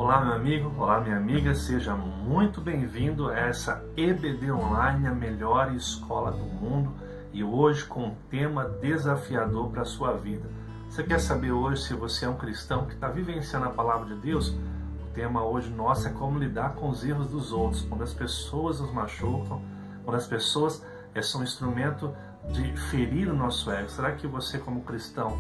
Olá, meu amigo, olá, minha amiga, seja muito bem-vindo a essa EBD Online, a melhor escola do mundo, e hoje com um tema desafiador para a sua vida. Você quer saber hoje se você é um cristão que está vivenciando a palavra de Deus? O tema hoje nosso é como lidar com os erros dos outros, quando as pessoas nos machucam, quando as pessoas são um instrumento de ferir o nosso ego. Será que você, como cristão,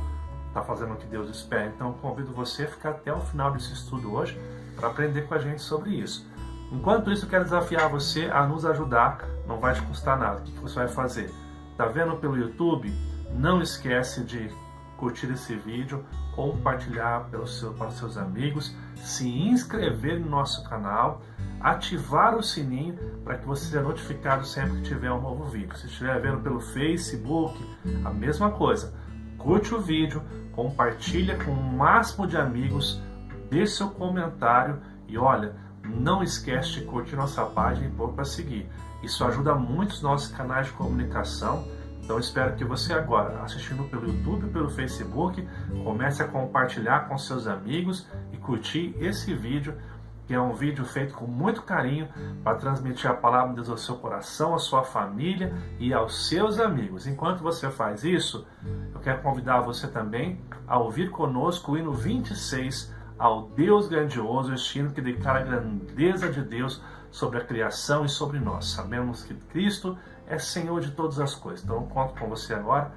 está fazendo o que Deus espera? Então, convido você a ficar até o final desse estudo hoje para aprender com a gente sobre isso. Enquanto isso, eu quero desafiar você a nos ajudar, não vai te custar nada. O que você vai fazer? Está vendo pelo YouTube? Não esquece de curtir esse vídeo, compartilhar para os seus amigos, se inscrever no nosso canal, ativar o sininho para que você seja notificado sempre que tiver um novo vídeo. Se estiver vendo pelo Facebook, a mesma coisa. Curte o vídeo, compartilha com o máximo de amigos, deixe seu comentário e olha, não esquece de curtir nossa página e pôr para seguir. Isso ajuda muito os nossos canais de comunicação. Então espero que você agora, assistindo pelo YouTube e pelo Facebook, comece a compartilhar com seus amigos e curtir esse vídeo, que é um vídeo feito com muito carinho para transmitir a palavra de Deus ao seu coração, à sua família e aos seus amigos. Enquanto você faz isso, eu quero convidar você também a ouvir conosco o hino 26, ao Deus grandioso, este hino que declara a grandeza de Deus sobre a criação e sobre nós. Sabemos que Cristo é Senhor de todas as coisas. Então eu conto com você agora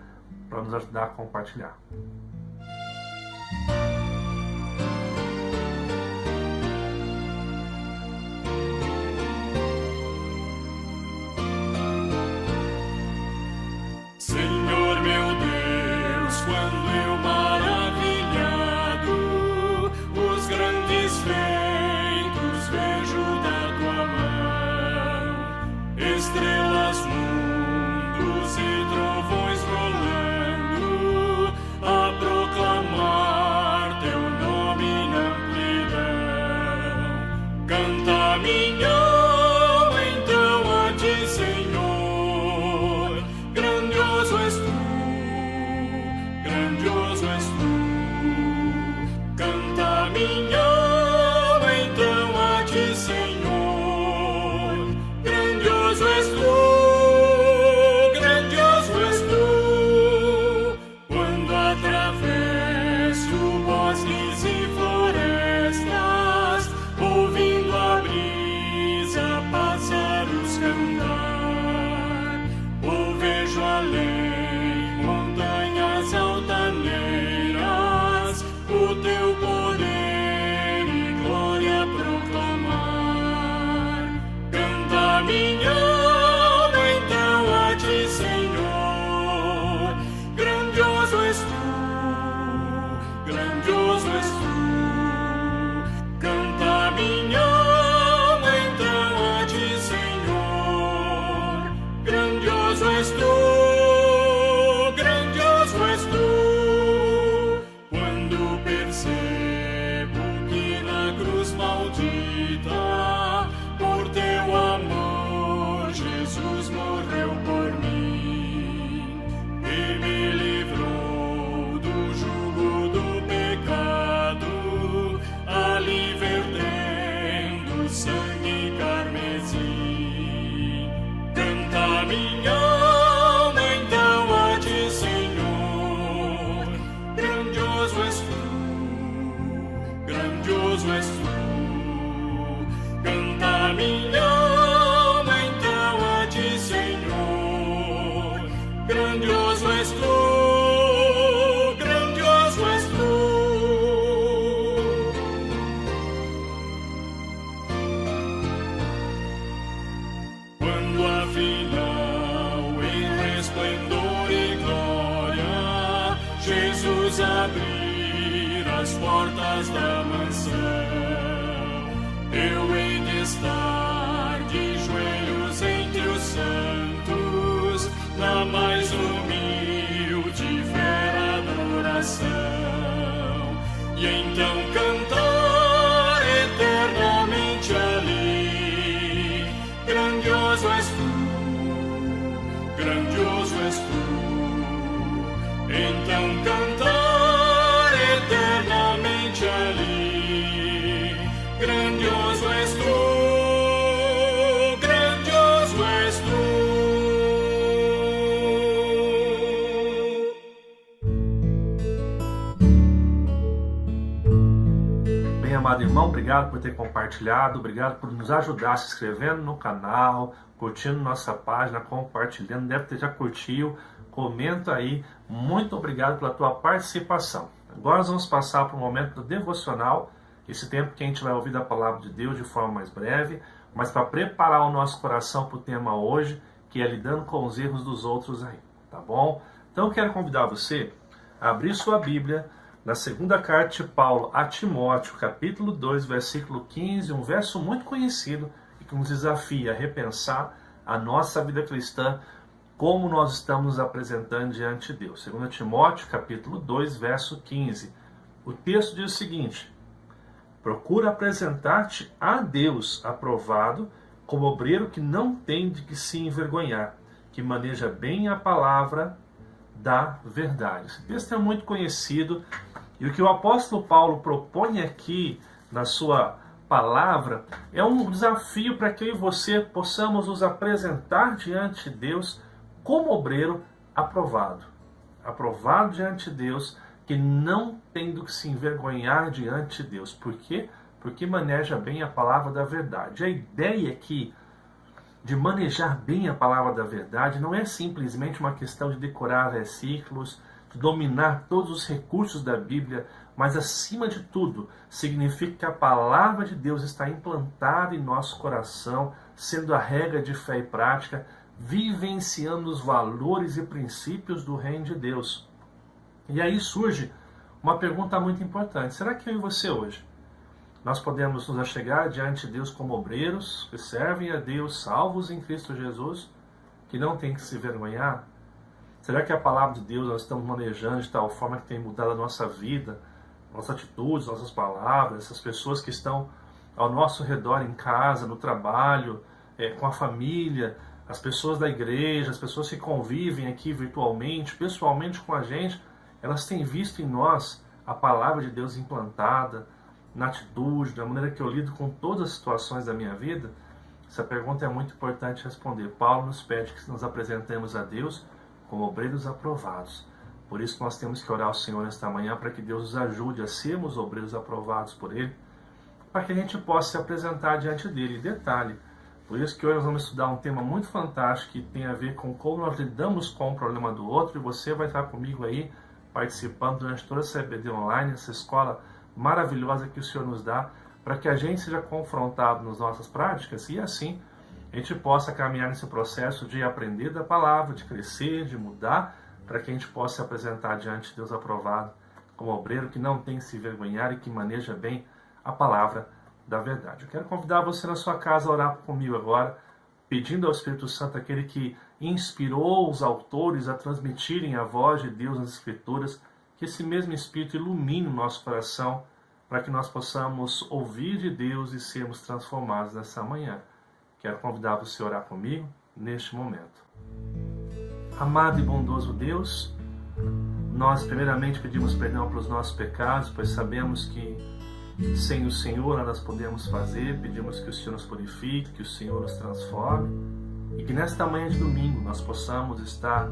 para nos ajudar a compartilhar. Senhor meu Deus, quando eu maravilhado os grandes feitos vejo da tua mão, estrelas, mundos e trovões rolando, a proclamar teu nome na amplidão. Canta minha alma então a ti, Senhor, grandioso és tu, grandioso és tu. Canta minha alma então a ti, Senhor, grandioso és tu, grandioso és tu. Quando atravesso bosques e florestas, ouvindo a brisa pássaros cantar, ou vejo além montanhas altaneiras, o teu poder e glória proclamar. Canta minha alma então a ti, Senhor, grandioso és tu, grandioso és tu. Canta minha alma então a ti, Senhor, grandioso és tu, grandioso és tu. Quando percebo que na cruz maldita, por teu amor, Jesus morreu por mim e me livrou do jugo do pecado, ali vertendo sangue carmesim. Canta minha alma então a ti, Senhor, grandioso és tu, grandioso és tu. Canta minha alma então a ti, Senhor, grandioso és tu, grandioso és tu. Quando afinal em resplendor e glória Jesus abrir as portas da mansão, eu hei de estar de joelhos entre os santos, na mais humilde fé adoração, e então cantar eternamente ali, grandioso és tu, grandioso és tu. Então cantar eternamente ali, amado irmão, obrigado por ter compartilhado, obrigado por nos ajudar se inscrevendo no canal, curtindo nossa página, compartilhando, deve ter já curtiu, comenta aí. Muito obrigado pela tua participação. Agora nós vamos passar para um momento do devocional, esse tempo que a gente vai ouvir da palavra de Deus de forma mais breve, mas para preparar o nosso coração para o tema hoje, que é lidando com os erros dos outros aí, tá bom? Então eu quero convidar você a abrir sua Bíblia na segunda carta de Paulo a Timóteo, capítulo 2, versículo 15, um verso muito conhecido e que nos desafia a repensar a nossa vida cristã, como nós estamos nos apresentando diante de Deus. 2 Timóteo, capítulo 2, verso 15. O texto diz o seguinte: procura apresentar-te a Deus aprovado, como obreiro que não tem de que se envergonhar, que maneja bem a palavra da verdade. Esse texto é muito conhecido e o que o apóstolo Paulo propõe aqui na sua palavra é um desafio para que eu e você possamos nos apresentar diante de Deus como obreiro aprovado. Aprovado diante de Deus, que não tem do que se envergonhar diante de Deus. Por quê? Porque maneja bem a palavra da verdade. A ideia aqui de manejar bem a palavra da verdade não é simplesmente uma questão de decorar versículos, de dominar todos os recursos da Bíblia, mas acima de tudo, significa que a palavra de Deus está implantada em nosso coração, sendo a regra de fé e prática, vivenciando os valores e princípios do reino de Deus. E aí surge uma pergunta muito importante: será que eu e você hoje nós podemos nos achegar diante de Deus como obreiros que servem a Deus, salvos em Cristo Jesus, que não tem que se envergonhar? Será que a palavra de Deus nós estamos manejando de tal forma que tem mudado a nossa vida, nossas atitudes, nossas palavras, essas pessoas que estão ao nosso redor em casa, no trabalho, com a família, as pessoas da igreja, as pessoas que convivem aqui virtualmente, pessoalmente com a gente, elas têm visto em nós a palavra de Deus implantada na atitude, na maneira que eu lido com todas as situações da minha vida? Essa pergunta é muito importante responder. Paulo nos pede que nos apresentemos a Deus como obreiros aprovados. Por isso nós temos que orar ao Senhor nesta manhã para que Deus nos ajude a sermos obreiros aprovados por Ele, para que a gente possa se apresentar diante dele. E detalhe, por isso que hoje nós vamos estudar um tema muito fantástico que tem a ver com como nós lidamos com o problema do outro, e você vai estar comigo aí participando durante toda essa EBD online, essa escola maravilhosa que o Senhor nos dá, para que a gente seja confrontado nas nossas práticas e assim a gente possa caminhar nesse processo de aprender da palavra, de crescer, de mudar, para que a gente possa se apresentar diante de Deus aprovado como obreiro que não tem que se envergonhar e que maneja bem a palavra da verdade. Eu quero convidar você na sua casa a orar comigo agora, pedindo ao Espírito Santo, aquele que inspirou os autores a transmitirem a voz de Deus nas Escrituras, que esse mesmo Espírito ilumine o nosso coração para que nós possamos ouvir de Deus e sermos transformados nessa manhã. Quero convidar você a orar comigo neste momento. Amado e bondoso Deus, nós primeiramente pedimos perdão pelos nossos pecados, pois sabemos que sem o Senhor nós podemos fazer. Pedimos que o Senhor nos purifique, que o Senhor nos transforme e que nesta manhã de domingo nós possamos estar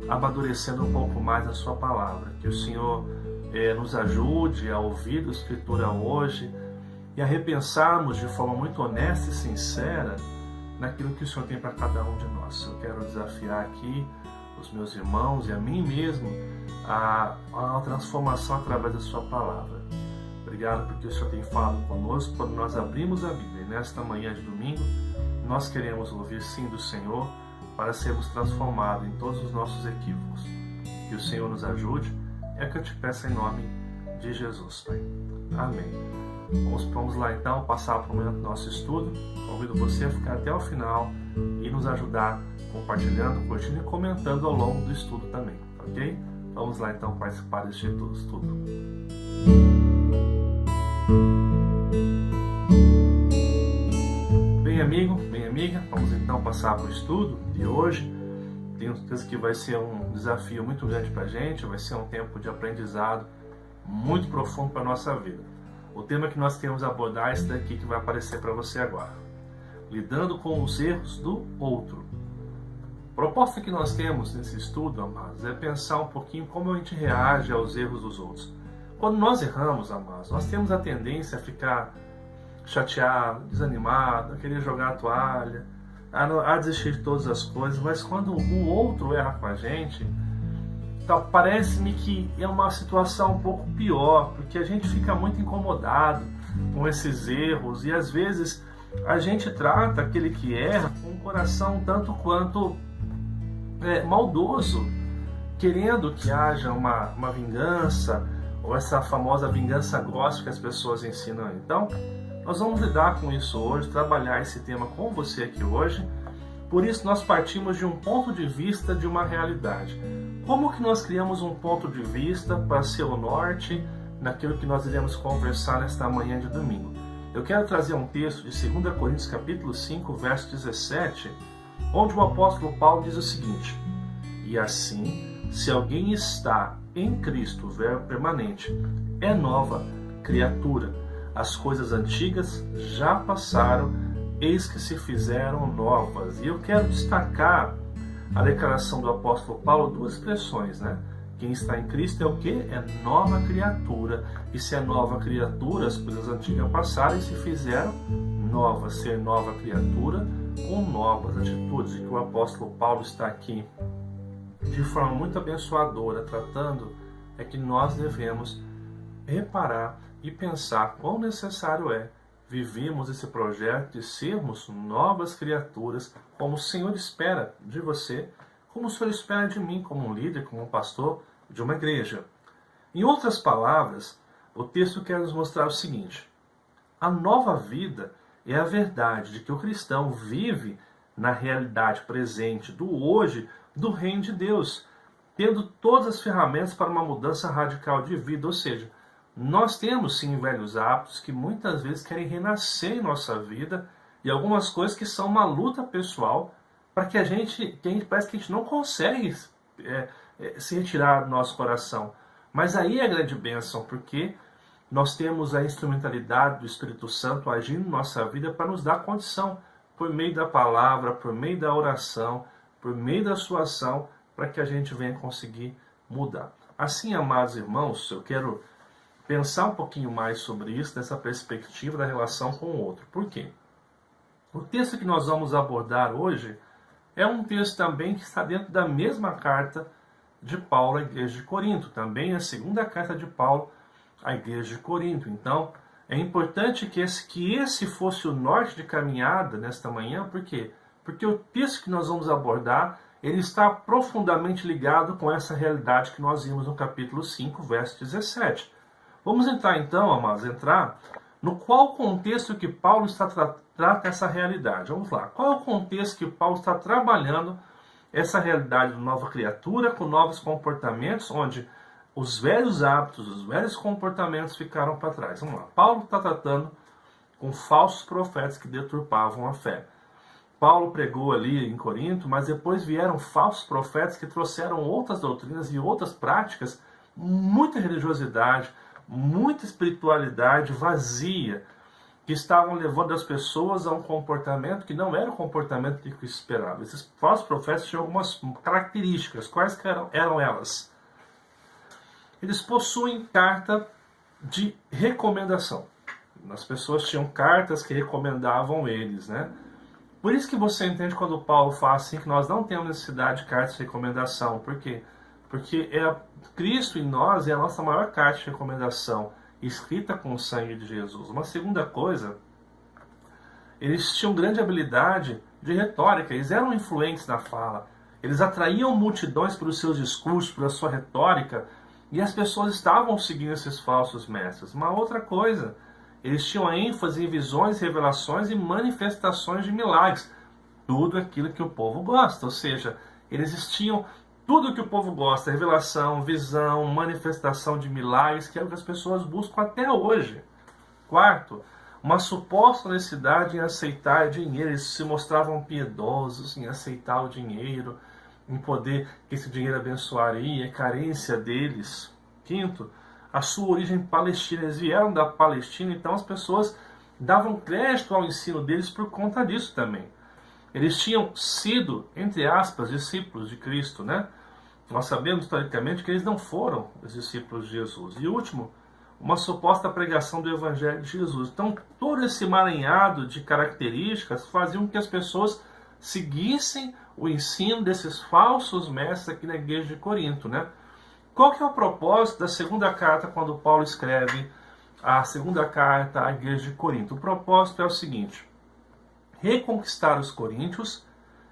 amadurecendo um pouco mais a sua palavra. Que o Senhor nos ajude a ouvir a Escritura hoje e a repensarmos de forma muito honesta e sincera naquilo que o Senhor tem para cada um de nós. Eu quero desafiar aqui os meus irmãos e a mim mesmo a transformação através da sua palavra. Obrigado porque o Senhor tem falado conosco quando nós abrimos a Bíblia. E nesta manhã de domingo nós queremos ouvir sim do Senhor para sermos transformados em todos os nossos equívocos. Que o Senhor nos ajude, é o que eu te peço em nome de Jesus, Pai. Amém. Vamos lá então passar para o momento do nosso estudo. Convido você a ficar até o final e nos ajudar compartilhando, curtindo e comentando ao longo do estudo também, ok? Vamos lá então participar deste estudo. Bem amigo, bem amiga, vamos então passar para o estudo de hoje. Tenho certeza que vai ser um desafio muito grande para a gente, vai ser um tempo de aprendizado muito profundo para a nossa vida. O tema que nós temos a abordar é esse daqui que vai aparecer para você agora. Lidando com os erros do outro. A proposta que nós temos nesse estudo, amados, é pensar um pouquinho como a gente reage aos erros dos outros. Quando nós erramos, amados, nós temos a tendência a ficar chateado, desanimado, a querer jogar a toalha, a desistir de todas as coisas, mas quando o outro erra com a gente, então, parece-me que é uma situação um pouco pior, porque a gente fica muito incomodado com esses erros e às vezes a gente trata aquele que erra com um coração tanto quanto maldoso, querendo que haja uma vingança, ou essa famosa vingança gospel que as pessoas ensinam. Então, nós vamos lidar com isso hoje, trabalhar esse tema com você aqui hoje. Por isso, nós partimos de um ponto de vista de uma realidade. Como que nós criamos um ponto de vista para ser o norte naquilo que nós iremos conversar nesta manhã de domingo? Eu quero trazer um texto de 2 Coríntios capítulo 5, verso 17, onde o apóstolo Paulo diz o seguinte: e assim, se alguém está em Cristo, verbo permanente, é nova criatura. As coisas antigas já passaram, eis que se fizeram novas. E eu quero destacar a declaração do apóstolo Paulo, duas expressões, né? Quem está em Cristo é o quê? É nova criatura. E se é nova criatura, as coisas antigas passaram e se fizeram novas. Ser nova criatura com novas atitudes. E que o apóstolo Paulo está aqui de forma muito abençoadora, tratando é que nós devemos reparar e pensar quão necessário é vivermos esse projeto de sermos novas criaturas, como o Senhor espera de você, como o Senhor espera de mim, como um líder, como um pastor de uma igreja. Em outras palavras, o texto quer nos mostrar o seguinte: a nova vida é a verdade de que o cristão vive na realidade presente do hoje do reino de Deus, tendo todas as ferramentas para uma mudança radical de vida. Ou seja, nós temos sim velhos hábitos que muitas vezes querem renascer em nossa vida, e algumas coisas que são uma luta pessoal para que a gente parece que a gente não consegue se retirar do nosso coração. Mas aí é a grande bênção, porque nós temos a instrumentalidade do Espírito Santo agindo em nossa vida para nos dar condição, por meio da palavra, por meio da oração, por meio da sua ação, para que a gente venha conseguir mudar. Assim, amados irmãos, eu quero pensar um pouquinho mais sobre isso, dessa perspectiva da relação com o outro. Por quê? O texto que nós vamos abordar hoje é um texto também que está dentro da mesma carta de Paulo à igreja de Corinto. Também é a segunda carta de Paulo à igreja de Corinto. Então, é importante que esse fosse o norte de caminhada nesta manhã. Por quê? Porque o texto que nós vamos abordar, ele está profundamente ligado com essa realidade que nós vimos no capítulo 5, verso 17. Vamos entrar então, amados, no qual contexto que Paulo trata essa realidade. Vamos lá. Qual é o contexto que Paulo está trabalhando essa realidade de nova criatura com novos comportamentos, onde os velhos hábitos, os velhos comportamentos ficaram para trás? Vamos lá. Paulo está tratando com falsos profetas que deturpavam a fé. Paulo pregou ali em Corinto, mas depois vieram falsos profetas que trouxeram outras doutrinas e outras práticas, muita religiosidade, muita espiritualidade vazia, que estavam levando as pessoas a um comportamento que não era o comportamento que Cristo esperava. Esses falsos profetas tinham algumas características. Quais eram elas? Eles possuem carta de recomendação. As pessoas tinham cartas que recomendavam eles, né? Por isso que você entende quando Paulo fala assim que nós não temos necessidade de cartas de recomendação. Por quê? Porque Cristo em nós é a nossa maior carta de recomendação, escrita com o sangue de Jesus. Uma segunda coisa, eles tinham grande habilidade de retórica, eles eram influentes na fala, eles atraíam multidões pelos seus discursos, pela sua retórica, e as pessoas estavam seguindo esses falsos mestres. Uma outra coisa, eles tinham ênfase em visões, revelações e manifestações de milagres. Tudo aquilo que o povo gosta, ou seja, eles tinham tudo o que o povo gosta: revelação, visão, manifestação de milagres, que é o que as pessoas buscam até hoje. Quarto, uma suposta necessidade em aceitar dinheiro. Eles se mostravam piedosos em aceitar o dinheiro, em poder que esse dinheiro abençoaria, a carência deles. Quinto, a sua origem palestina. Eles vieram da Palestina, então as pessoas davam crédito ao ensino deles por conta disso também. Eles tinham sido, entre aspas, discípulos de Cristo, né? Nós sabemos historicamente que eles não foram os discípulos de Jesus. E último, uma suposta pregação do Evangelho de Jesus. Então, todo esse emaranhado de características fazia com que as pessoas seguissem o ensino desses falsos mestres aqui na igreja de Corinto, né? Qual que é o propósito da segunda carta, quando Paulo escreve a segunda carta à igreja de Corinto? O propósito é o seguinte: reconquistar os coríntios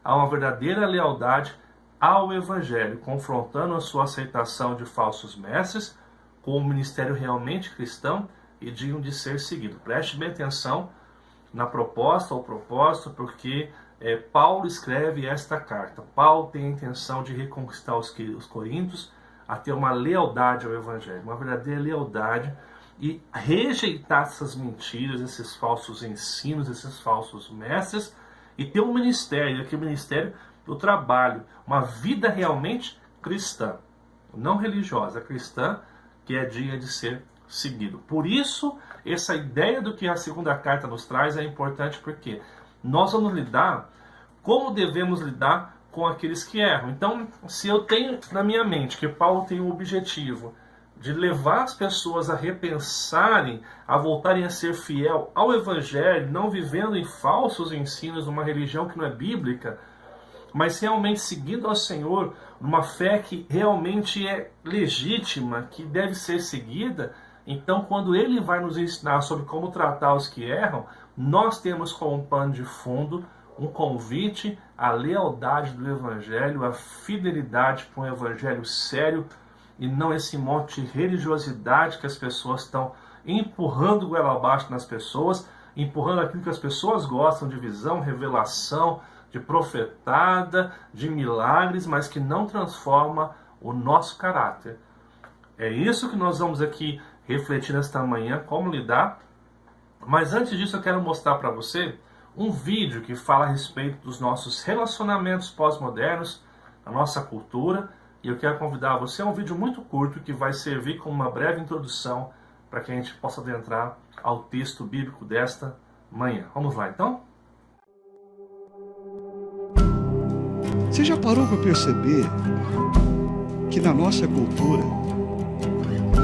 a uma verdadeira lealdade ao Evangelho, confrontando a sua aceitação de falsos mestres com o ministério realmente cristão e digno de ser seguido. Preste bem atenção na proposta ou propósito, porque Paulo escreve esta carta. Paulo tem a intenção de reconquistar os coríntios a ter uma lealdade ao Evangelho, uma verdadeira lealdade, e rejeitar essas mentiras, esses falsos ensinos, esses falsos mestres, e ter um ministério, aqui o ministério do trabalho, uma vida realmente cristã, não religiosa, cristã, que é digna de ser seguido. Por isso, essa ideia do que a segunda carta nos traz é importante, porque nós vamos lidar como devemos lidar com aqueles que erram. Então, se eu tenho na minha mente que Paulo tem o objetivo de levar as pessoas a repensarem, a voltarem a ser fiel ao Evangelho, não vivendo em falsos ensinos, numa religião que não é bíblica, mas realmente seguindo ao Senhor, numa fé que realmente é legítima, que deve ser seguida, então quando Ele vai nos ensinar sobre como tratar os que erram, nós temos como pano de fundo um convite à lealdade do Evangelho, à fidelidade para um Evangelho sério, e não esse monte de religiosidade que as pessoas estão empurrando goela abaixo nas pessoas, empurrando aquilo que as pessoas gostam de visão, revelação, de profetada, de milagres, mas que não transforma o nosso caráter. É isso que nós vamos aqui refletir nesta manhã, como lidar. Mas antes disso eu quero mostrar para você um vídeo que fala a respeito dos nossos relacionamentos pós-modernos, da nossa cultura, e eu quero convidar você a um vídeo muito curto que vai servir como uma breve introdução para que a gente possa adentrar ao texto bíblico desta manhã. Vamos lá então? Você já parou para perceber que na nossa cultura,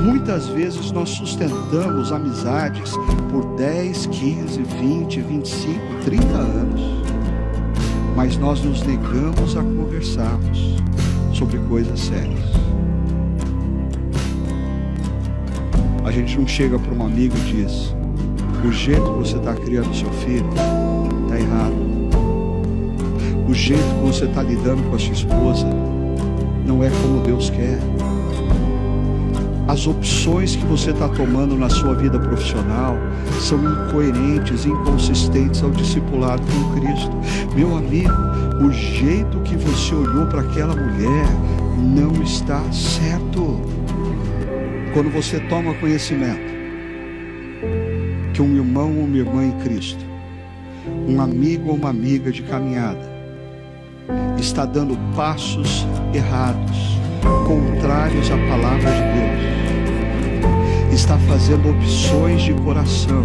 muitas vezes nós sustentamos amizades por 10, 15, 20, 25, 30 anos, mas nós nos negamos a conversarmos sobre coisas sérias. A gente não chega para um amigo e diz: o jeito que você está criando seu filho está errado. O jeito que você está lidando com a sua esposa não é como Deus quer. As opções que você está tomando na sua vida profissional são incoerentes, inconsistentes ao discipulado com Cristo. Meu amigo, o jeito que você olhou para aquela mulher não está certo. Quando você toma conhecimento que um irmão ou uma irmã em Cristo, um amigo ou uma amiga de caminhada, está dando passos errados, contrários à palavra de Deus, está fazendo opções de coração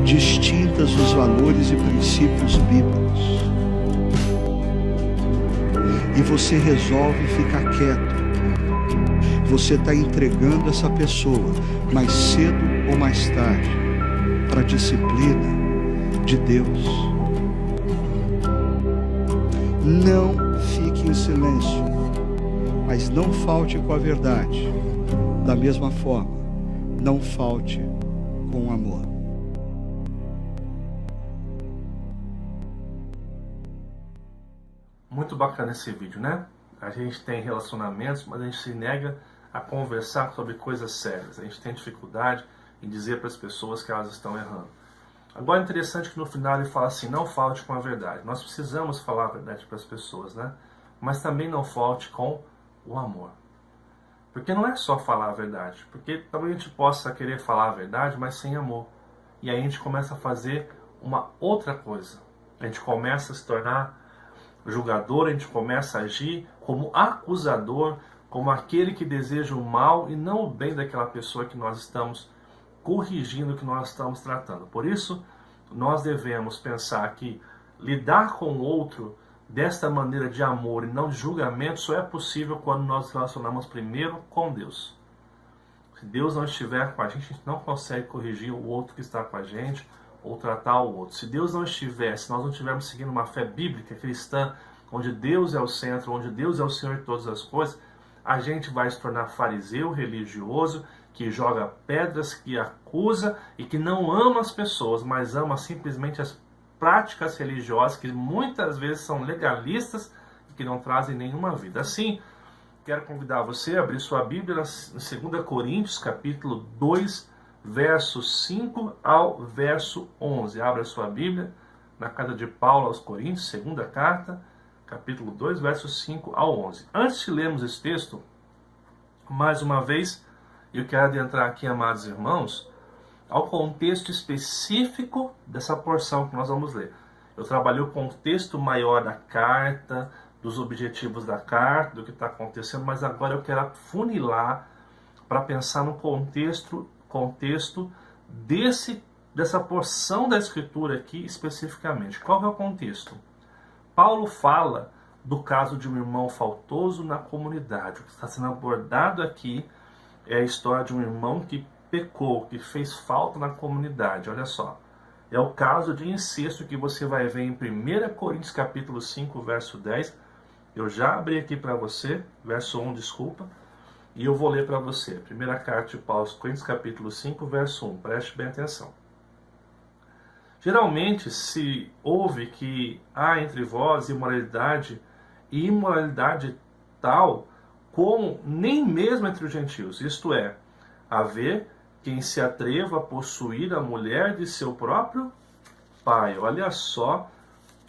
distintas dos valores e princípios bíblicos, e você resolve ficar quieto, você está entregando essa pessoa mais cedo ou mais tarde para a disciplina de Deus. Não fique em silêncio, mas não falte com a verdade. Da mesma forma, não falte com o amor. Muito bacana esse vídeo, né? A gente tem relacionamentos, mas a gente se nega a conversar sobre coisas sérias. A gente tem dificuldade em dizer para as pessoas que elas estão errando. Agora é interessante que no final ele fala assim: não falte com a verdade. Nós precisamos falar a verdade para as pessoas, né? Mas também não falte com o amor. Porque não é só falar a verdade. Porque talvez a gente possa querer falar a verdade, mas sem amor. E aí a gente começa a fazer uma outra coisa. A gente começa a se tornar julgador, a gente começa a agir como acusador, como aquele que deseja o mal e não o bem daquela pessoa que nós estamos corrigindo, que nós estamos tratando. Por isso, nós devemos pensar que lidar com o outro desta maneira de amor e não de julgamento só é possível quando nós nos relacionamos primeiro com Deus. Se Deus não estiver com a gente não consegue corrigir o outro que está com a gente ou tratar o outro. Se Deus não estiver, se nós não estivermos seguindo uma fé bíblica, cristã, onde Deus é o centro, onde Deus é o Senhor de todas as coisas, a gente vai se tornar fariseu, religioso, que joga pedras, que acusa e que não ama as pessoas, mas ama simplesmente as práticas religiosas, que muitas vezes são legalistas e que não trazem nenhuma vida. Assim, quero convidar você a abrir sua Bíblia em 2 Coríntios, capítulo 2, verso 5 ao verso 11. Abra sua Bíblia na carta de Paulo aos Coríntios, segunda carta, capítulo 2, versos 5 ao 11. Antes de lermos esse texto, mais uma vez, eu quero adentrar aqui, amados irmãos, ao contexto específico dessa porção que nós vamos ler. Eu trabalhei o contexto maior da carta, dos objetivos da carta, do que está acontecendo, mas agora eu quero afunilar para pensar no contexto dessa porção da Escritura aqui especificamente. Qual é o contexto? Paulo fala do caso de um irmão faltoso na comunidade. O que está sendo abordado aqui é a história de um irmão que pecou, que fez falta na comunidade. Olha só. É o caso de incesto que você vai ver em 1 Coríntios capítulo 5, verso 10. Eu já abri aqui para você, verso 1, desculpa. E eu vou ler para você. Primeira carta de Paulo aos Coríntios capítulo 5, verso 1. Preste bem atenção. Geralmente se ouve que há entre vós imoralidade, e imoralidade tal como nem mesmo entre os gentios, isto é, haver quem se atreva a possuir a mulher de seu próprio pai. Olha só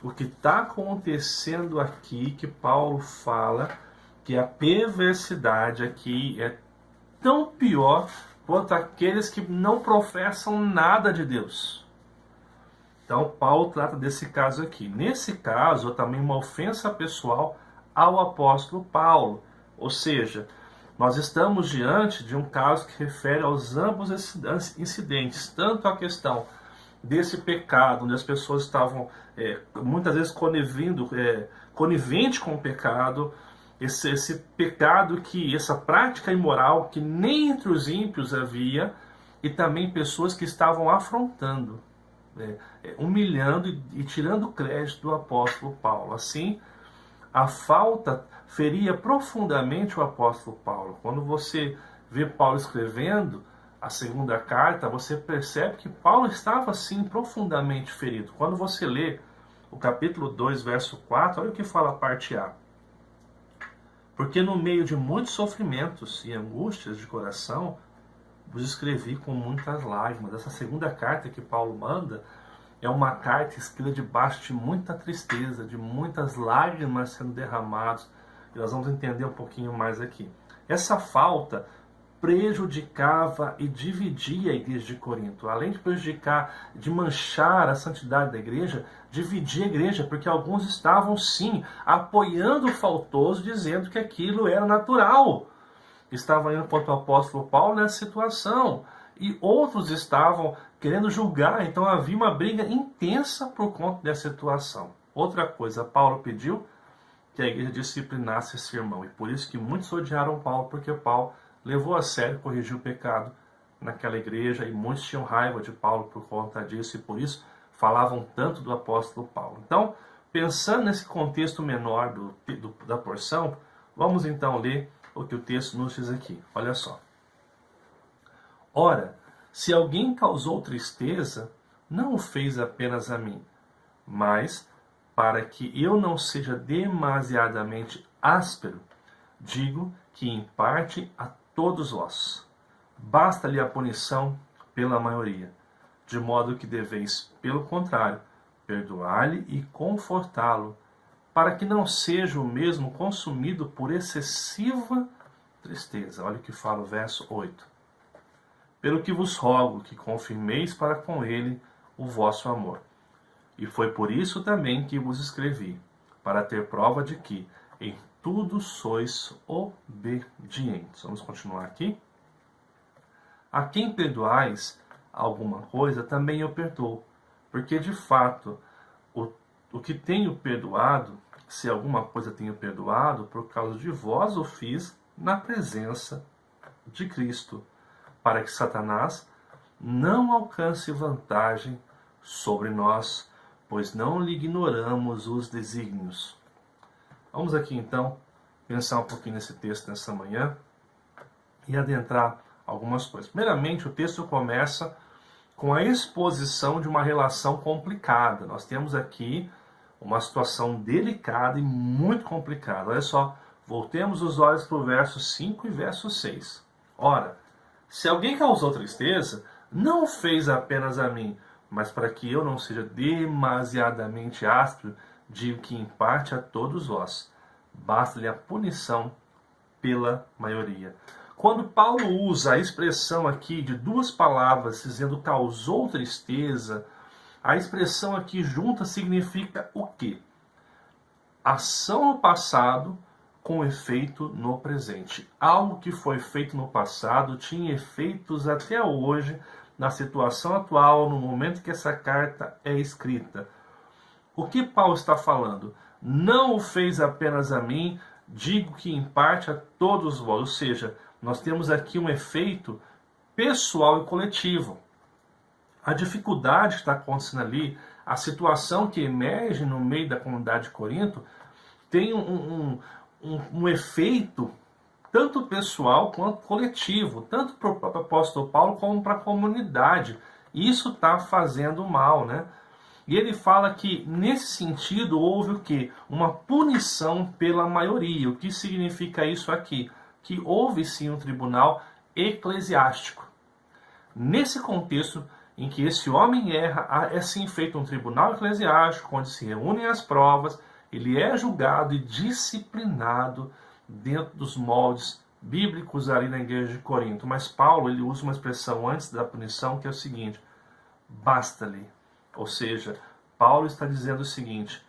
o que está acontecendo aqui, que Paulo fala que a perversidade aqui é tão pior quanto aqueles que não professam nada de Deus. Então, Paulo trata desse caso aqui. Nesse caso, é também uma ofensa pessoal ao apóstolo Paulo. Ou seja, nós estamos diante de um caso que refere aos ambos esses incidentes. Tanto a questão desse pecado, onde as pessoas estavam muitas vezes conivente com o pecado, esse pecado essa prática imoral que nem entre os ímpios havia, e também pessoas que estavam afrontando, humilhando e tirando crédito do apóstolo Paulo. Assim, a falta feria profundamente o apóstolo Paulo. Quando você vê Paulo escrevendo a segunda carta, você percebe que Paulo estava, sim, profundamente ferido. Quando você lê o capítulo 2, verso 4, olha o que fala a parte A. Porque no meio de muitos sofrimentos e angústias de coração, vos escrevi com muitas lágrimas. Essa segunda carta que Paulo manda é uma carta escrita debaixo de muita tristeza, de muitas lágrimas sendo derramadas. E nós vamos entender um pouquinho mais aqui. Essa falta prejudicava e dividia a igreja de Corinto. Além de prejudicar, de manchar a santidade da igreja, dividia a igreja, porque alguns estavam, sim, apoiando o faltoso, dizendo que aquilo era natural. Estavam indo contra o apóstolo Paulo nessa situação. E outros estavam querendo julgar, então havia uma briga intensa por conta dessa situação. Outra coisa, Paulo pediu que a igreja disciplinasse esse irmão. E por isso que muitos odiaram Paulo, porque Paulo levou a sério, corrigiu o pecado naquela igreja, e muitos tinham raiva de Paulo por conta disso, e por isso falavam tanto do apóstolo Paulo. Então, pensando nesse contexto menor da porção, vamos então ler o que o texto nos diz aqui. Olha só. Ora, se alguém causou tristeza, não o fez apenas a mim, mas para que eu não seja demasiadamente áspero, digo que em parte a todos vós. Basta-lhe a punição pela maioria, de modo que deveis, pelo contrário, perdoar-lhe e confortá-lo, para que não seja o mesmo consumido por excessiva tristeza. Olha o que fala o verso 8. Pelo que vos rogo que confirmeis para com ele o vosso amor. E foi por isso também que vos escrevi, para ter prova de que em tudo sois obedientes. Vamos continuar aqui. A quem perdoais alguma coisa, também eu perdoo, porque de fato o que tenho perdoado, se alguma coisa tenho perdoado, por causa de vós o fiz na presença de Cristo, para que Satanás não alcance vantagem sobre nós, pois não lhe ignoramos os desígnios. Vamos aqui então pensar um pouquinho nesse texto nessa manhã e adentrar algumas coisas. Primeiramente, o texto começa com a exposição de uma relação complicada. Nós temos aqui uma situação delicada e muito complicada. Olha só, voltemos os olhos para o verso 5 e verso 6. Ora, se alguém causou tristeza, não o fez apenas a mim, mas para que eu não seja demasiadamente áspero, digo que em parte a todos vós. Basta-lhe a punição pela maioria. Quando Paulo usa a expressão aqui de duas palavras, dizendo causou tristeza, a expressão aqui junta significa o quê? Ação no passado com efeito no presente. Algo que foi feito no passado tinha efeitos até hoje, na situação atual, no momento que essa carta é escrita. O que Paulo está falando? Não o fez apenas a mim, digo que em parte a todos vós. Ou seja, nós temos aqui um efeito pessoal e coletivo. A dificuldade que está acontecendo ali, a situação que emerge no meio da comunidade de Corinto, tem um efeito tanto pessoal quanto coletivo, tanto para o próprio apóstolo Paulo como para a comunidade. Isso está fazendo mal, né? E ele fala que, nesse sentido, houve o quê? Uma punição pela maioria. O que significa isso aqui? Que houve sim um tribunal eclesiástico. Nesse contexto em que esse homem erra, é sim feito um tribunal eclesiástico, onde se reúnem as provas, ele é julgado e disciplinado dentro dos moldes bíblicos ali na igreja de Corinto. Mas Paulo, ele usa uma expressão antes da punição, que é o seguinte: basta-lhe. Ou seja, Paulo está dizendo o seguinte: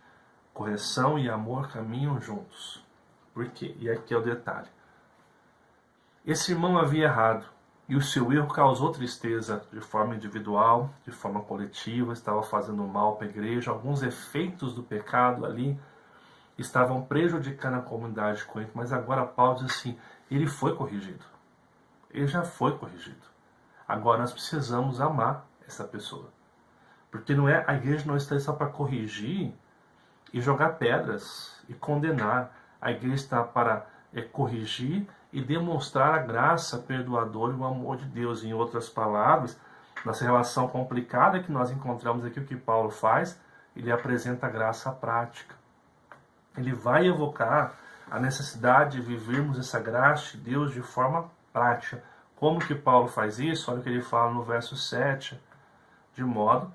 correção e amor caminham juntos. Por quê? E aqui é o detalhe. Esse irmão havia errado, e o seu erro causou tristeza de forma individual, de forma coletiva, estava fazendo mal para a igreja. Alguns efeitos do pecado ali estavam prejudicando a comunidade de Corinto, mas agora Paulo diz assim: ele foi corrigido. Ele já foi corrigido. Agora nós precisamos amar essa pessoa. Porque a igreja não está só para corrigir e jogar pedras e condenar. A igreja está para corrigir e demonstrar a graça perdoadora e o amor de Deus. Em outras palavras, nessa relação complicada que nós encontramos aqui, o que Paulo faz, ele apresenta a graça prática. Ele vai evocar a necessidade de vivermos essa graça de Deus de forma prática. Como que Paulo faz isso? Olha o que ele fala no verso 7. De modo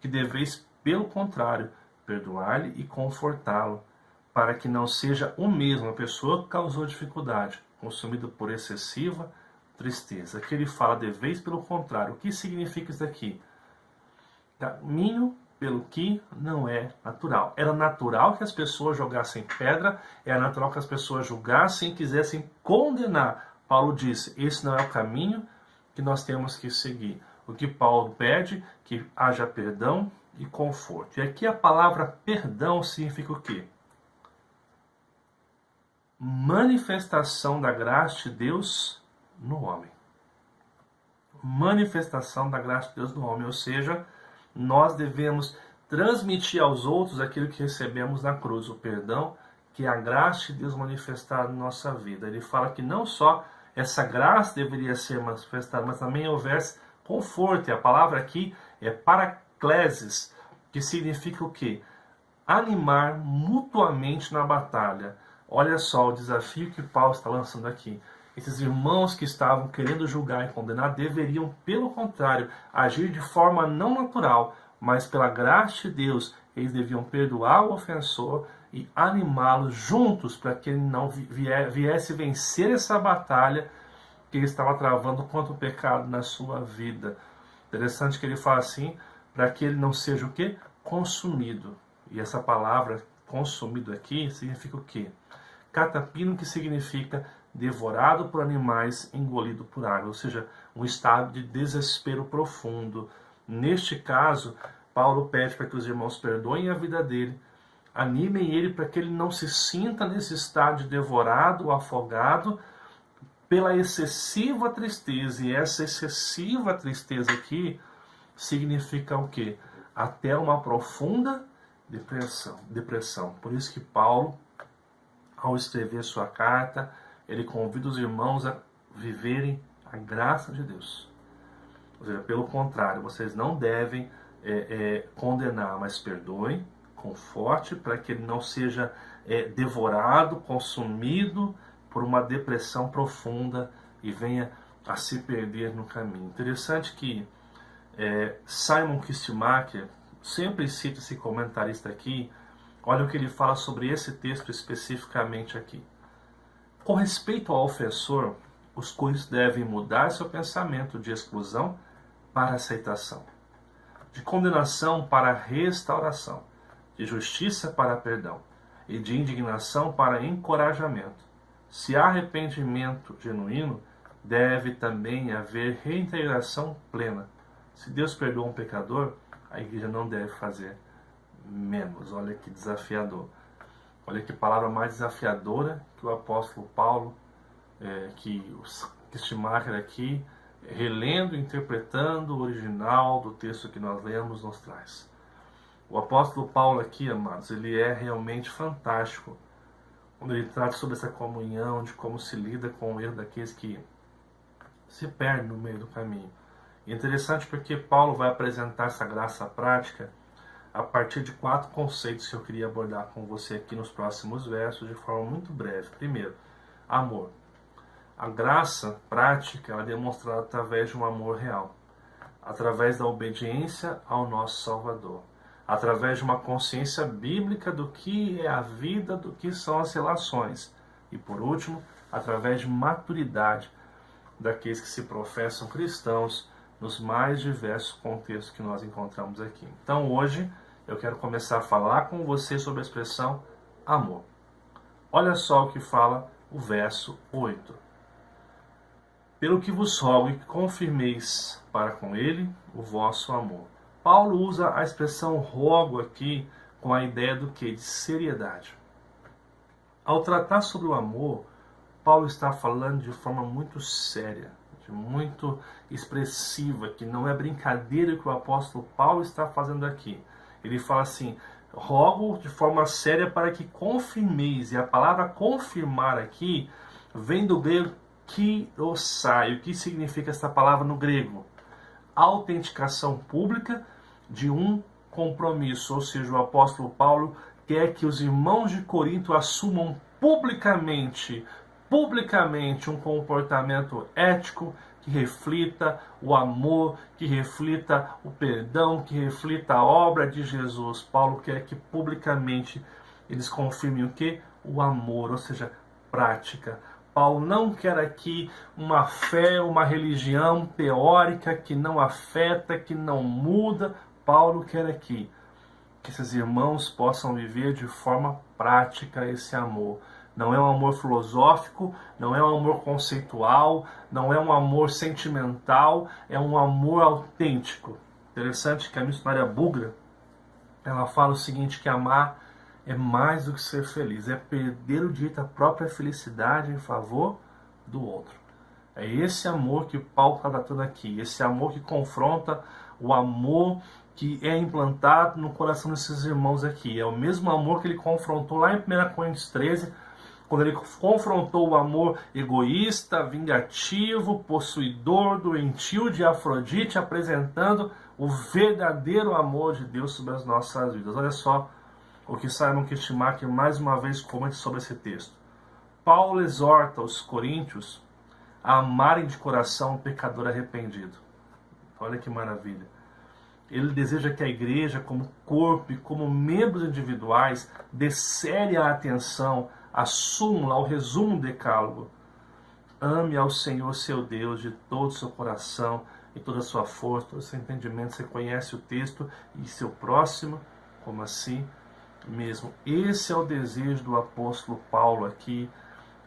que deveis, pelo contrário, perdoar-lhe e confortá-lo, para que não seja o mesmo a pessoa que causou dificuldade, consumido por excessiva tristeza. Aqui ele fala deveis pelo contrário. O que significa isso aqui? Caminho pelo que não é natural. Era natural que as pessoas jogassem pedra, era natural que as pessoas julgassem e quisessem condenar. Paulo disse, esse não é o caminho que nós temos que seguir. O que Paulo pede, que haja perdão e conforto. E aqui a palavra perdão significa o quê? Manifestação da graça de Deus no homem. Manifestação da graça de Deus no homem. Ou seja, nós devemos transmitir aos outros aquilo que recebemos na cruz. O perdão, que é a graça de Deus manifestada na nossa vida. Ele fala que não só essa graça deveria ser manifestada, mas também houvesse conforto. E a palavra aqui é paraclesis, que significa o quê? Animar mutuamente na batalha. Olha só o desafio que Paulo está lançando aqui. Esses irmãos que estavam querendo julgar e condenar deveriam, pelo contrário, agir de forma não natural, mas pela graça de Deus. Eles deviam perdoar o ofensor e animá-lo juntos para que ele não viesse vencer essa batalha que ele estava travando contra o pecado na sua vida. Interessante que ele fala assim, para que ele não seja o quê? Consumido. E essa palavra consumido aqui significa o quê? Catapino, que significa devorado por animais, engolido por água. Ou seja, um estado de desespero profundo. Neste caso, Paulo pede para que os irmãos perdoem a vida dele, animem ele para que ele não se sinta nesse estado de devorado ou afogado pela excessiva tristeza, e essa excessiva tristeza aqui significa o quê? Até uma profunda depressão. Por isso que Paulo, ao escrever sua carta, ele convida os irmãos a viverem a graça de Deus. Ou seja, pelo contrário, vocês não devem condenar, mas perdoem, conforte, para que ele não seja devorado, consumido por uma depressão profunda e venha a se perder no caminho. Interessante que Simon Kistemaker, sempre cita esse comentarista aqui, olha o que ele fala sobre esse texto especificamente aqui. Com respeito ao ofensor, os coríntios devem mudar seu pensamento de exclusão para aceitação, de condenação para restauração, de justiça para perdão e de indignação para encorajamento. Se há arrependimento genuíno, deve também haver reintegração plena. Se Deus perdoa um pecador, a igreja não deve fazer menos. Olha que desafiador. Olha que palavra mais desafiadora que o apóstolo Paulo, que este marca aqui, relendo, interpretando o original do texto que nós lemos, nos traz. O apóstolo Paulo aqui, amados, ele é realmente fantástico quando ele trata sobre essa comunhão, de como se lida com o erro daqueles que se perdem no meio do caminho. E é interessante porque Paulo vai apresentar essa graça prática a partir de 4 conceitos que eu queria abordar com você aqui nos próximos versos de forma muito breve. Primeiro, amor. A graça prática ela é demonstrada através de um amor real, através da obediência ao nosso Salvador, através de uma consciência bíblica do que é a vida, do que são as relações. E por último, através de maturidade daqueles que se professam cristãos nos mais diversos contextos que nós encontramos aqui. Então hoje eu quero começar a falar com você sobre a expressão amor. Olha só o que fala o verso 8. Pelo que vos rogo que confirmeis para com ele o vosso amor. Paulo usa a expressão rogo aqui com a ideia do que? De seriedade. Ao tratar sobre o amor, Paulo está falando de forma muito séria, muito expressiva, que não é brincadeira que o apóstolo Paulo está fazendo aqui. Ele fala assim, rogo de forma séria para que confirmeis, e a palavra confirmar aqui vem do grego kirosai. O que significa essa palavra no grego? Autenticação pública de um compromisso, ou seja, o apóstolo Paulo quer que os irmãos de Corinto assumam publicamente um comportamento ético que reflita o amor, que reflita o perdão, que reflita a obra de Jesus. Paulo quer que publicamente eles confirmem o que? O amor, ou seja, prática. Paulo não quer aqui uma fé, uma religião teórica que não afeta, que não muda. Paulo quer aqui que esses irmãos possam viver de forma prática esse amor. Não é um amor filosófico, não é um amor conceitual, não é um amor sentimental, é um amor autêntico. Interessante que a missionária Bugra, ela fala o seguinte, que amar é mais do que ser feliz, é perder o direito à própria felicidade em favor do outro. É esse amor que Paulo está tratando aqui, esse amor que confronta o amor que é implantado no coração desses irmãos aqui. É o mesmo amor que ele confrontou lá em 1 Coríntios 13, quando ele confrontou o amor egoísta, vingativo, possuidor, doentio de Afrodite, apresentando o verdadeiro amor de Deus sobre as nossas vidas. Olha só o que Simon Kistemaker mais uma vez comenta sobre esse texto. Paulo exorta os coríntios a amarem de coração o pecador arrependido. Olha que maravilha. Ele deseja que a igreja, como corpo e como membros individuais, dê séria atenção à súmula, ao resumo do decálogo. Ame ao Senhor seu Deus de todo o seu coração e toda a sua força, todo o seu entendimento. Você conhece o texto, e seu próximo como assim mesmo. Esse é o desejo do apóstolo Paulo aqui,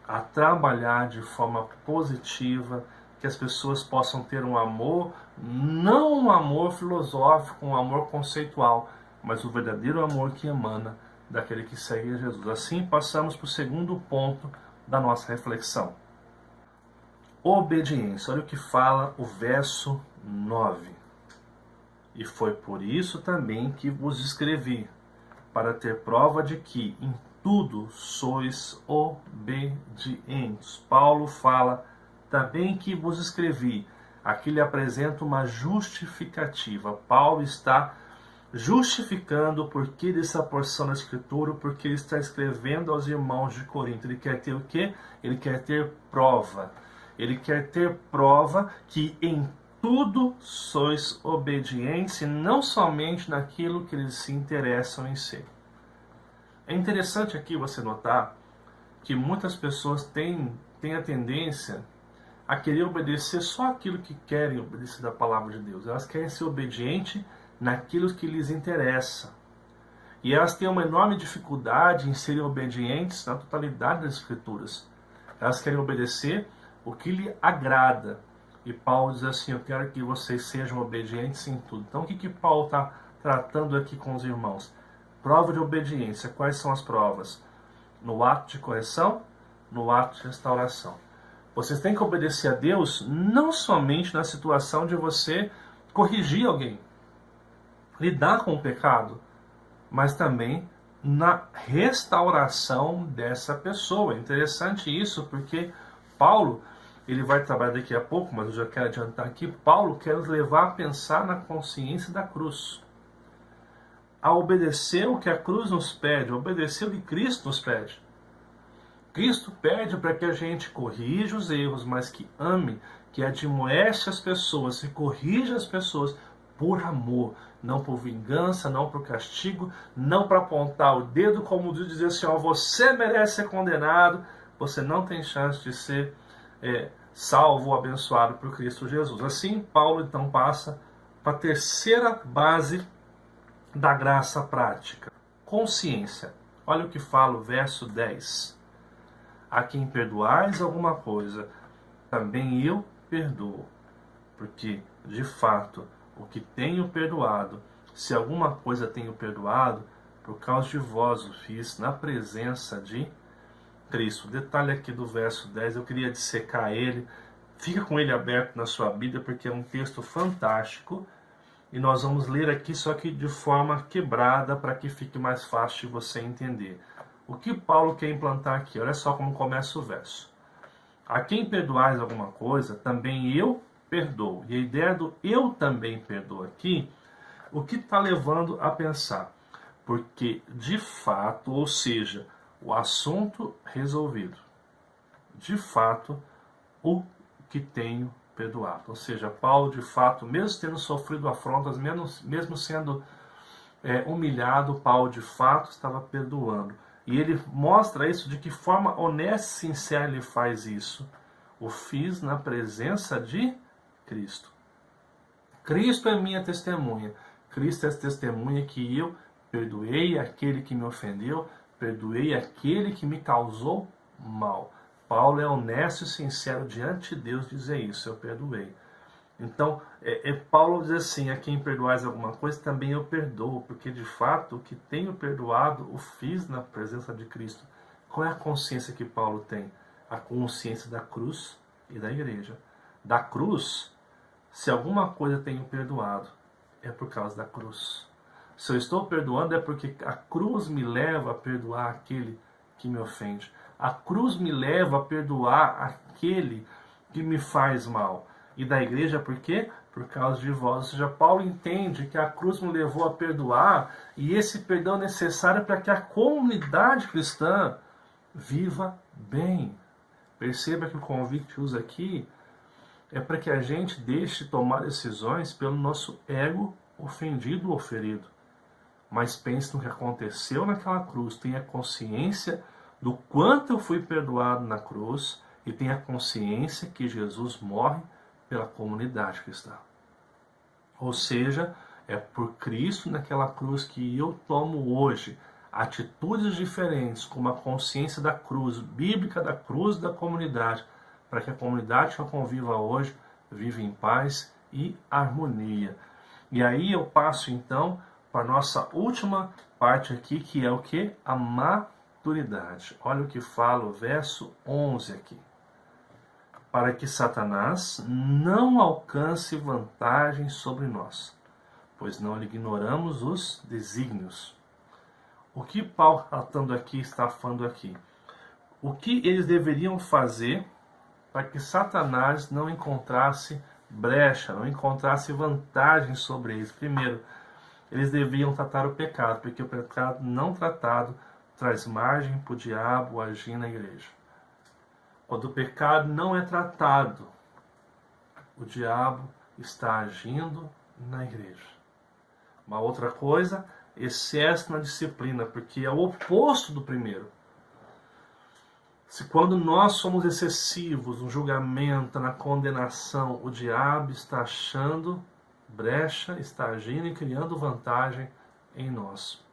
a trabalhar de forma positiva, que as pessoas possam ter um amor, não um amor filosófico, um amor conceitual, mas o verdadeiro amor que emana daquele que segue Jesus. Assim passamos para o segundo ponto da nossa reflexão. obediência. Olha o que fala o verso 9. E foi por isso também que vos escrevi, para ter prova de que em tudo sois obedientes. Paulo fala também que vos escrevi. Aqui ele apresenta uma justificativa. Paulo está justificando o porquê dessa porção da Escritura, porque ele está escrevendo aos irmãos de Corinto. Ele quer ter o quê? Ele quer ter prova. Ele quer ter prova que em tudo sois obedientes, e não somente naquilo que eles se interessam em ser. É interessante aqui você notar que muitas pessoas têm a tendência a querer obedecer só aquilo que querem obedecer da palavra de Deus. Elas querem ser obedientes naquilo que lhes interessa. E elas têm uma enorme dificuldade em serem obedientes na totalidade das Escrituras. Elas querem obedecer o que lhe agrada. E Paulo diz assim, eu quero que vocês sejam obedientes em tudo. Então o que Paulo está tratando aqui com os irmãos? Prova de obediência. Quais são as provas? No ato de correção, no ato de restauração. Vocês têm que obedecer a Deus não somente na situação de você corrigir alguém, lidar com o pecado, mas também na restauração dessa pessoa. É interessante isso, porque Paulo, ele vai trabalhar daqui a pouco, mas eu já quero adiantar aqui, Paulo quer nos levar a pensar na consciência da cruz. A obedecer o que a cruz nos pede, a obedecer o que Cristo nos pede. Cristo pede para que a gente corrija os erros, mas que ame, que admoeste as pessoas, que corrija as pessoas por amor, não por vingança, não por castigo, não para apontar o dedo como dizer assim, ó, você merece ser condenado, você não tem chance de ser salvo ou abençoado por Cristo Jesus. Assim, Paulo então passa para a terceira base da graça prática. Consciência. Olha o que fala o verso 10. A quem perdoais alguma coisa, também eu perdoo. Porque, de fato, o que tenho perdoado, se alguma coisa tenho perdoado, por causa de vós o fiz na presença de Cristo. Detalhe aqui do verso 10, eu queria dissecar ele. Fica com ele aberto na sua Bíblia, porque é um texto fantástico. E nós vamos ler aqui, só que de forma quebrada, para que fique mais fácil de você entender. O que Paulo quer implantar aqui? Olha só como começa o verso. A quem perdoais alguma coisa, também eu perdoo. E a ideia do eu também perdoo aqui, o que está levando a pensar? Porque, de fato, ou seja, o assunto resolvido. De fato, o que tenho perdoado. Ou seja, Paulo, de fato, mesmo tendo sofrido afrontas, mesmo sendo humilhado, Paulo, de fato, estava perdoando. E ele mostra isso de que forma honesta e sincera ele faz isso. O fiz na presença de Cristo. Cristo é minha testemunha. Cristo é a testemunha que eu perdoei aquele que me ofendeu, perdoei aquele que me causou mal. Paulo é honesto e sincero diante de Deus dizer isso, eu perdoei. Então, Paulo diz assim, a quem perdoais alguma coisa, também eu perdoo, porque de fato o que tenho perdoado, o fiz na presença de Cristo. Qual é a consciência que Paulo tem? A consciência da cruz e da igreja. Da cruz, se alguma coisa tenho perdoado, é por causa da cruz. Se eu estou perdoando é porque a cruz me leva a perdoar aquele que me ofende. A cruz me leva a perdoar aquele que me faz mal. E da igreja por quê? Por causa de vós. Ou seja, Paulo entende que a cruz me levou a perdoar e esse perdão é necessário para que a comunidade cristã viva bem. Perceba que o convite que usa aqui é para que a gente deixe de tomar decisões pelo nosso ego ofendido ou ferido. Mas pense no que aconteceu naquela cruz, tenha consciência do quanto eu fui perdoado na cruz e tenha consciência que Jesus morre pela comunidade cristã. Ou seja, é por Cristo naquela cruz que eu tomo hoje atitudes diferentes, como a consciência da cruz, bíblica da cruz da comunidade, para que a comunidade que eu conviva hoje viva em paz e harmonia. E aí eu passo então para a nossa última parte aqui, que é o que? A maturidade. Olha o que fala o verso 11 aqui. para que Satanás não alcance vantagem sobre nós, pois não ignoramos os desígnios. O que Paulo está falando aqui? O que eles deveriam fazer para que Satanás não encontrasse brecha, não encontrasse vantagem sobre eles? Primeiro, eles deviam tratar o pecado, porque o pecado não tratado traz margem para o diabo agir na igreja. Quando o pecado não é tratado, o diabo está agindo na igreja. Uma outra coisa, excesso na disciplina, porque é o oposto do primeiro. Se quando nós somos excessivos no julgamento, na condenação, o diabo está achando brecha, está agindo e criando vantagem em nós.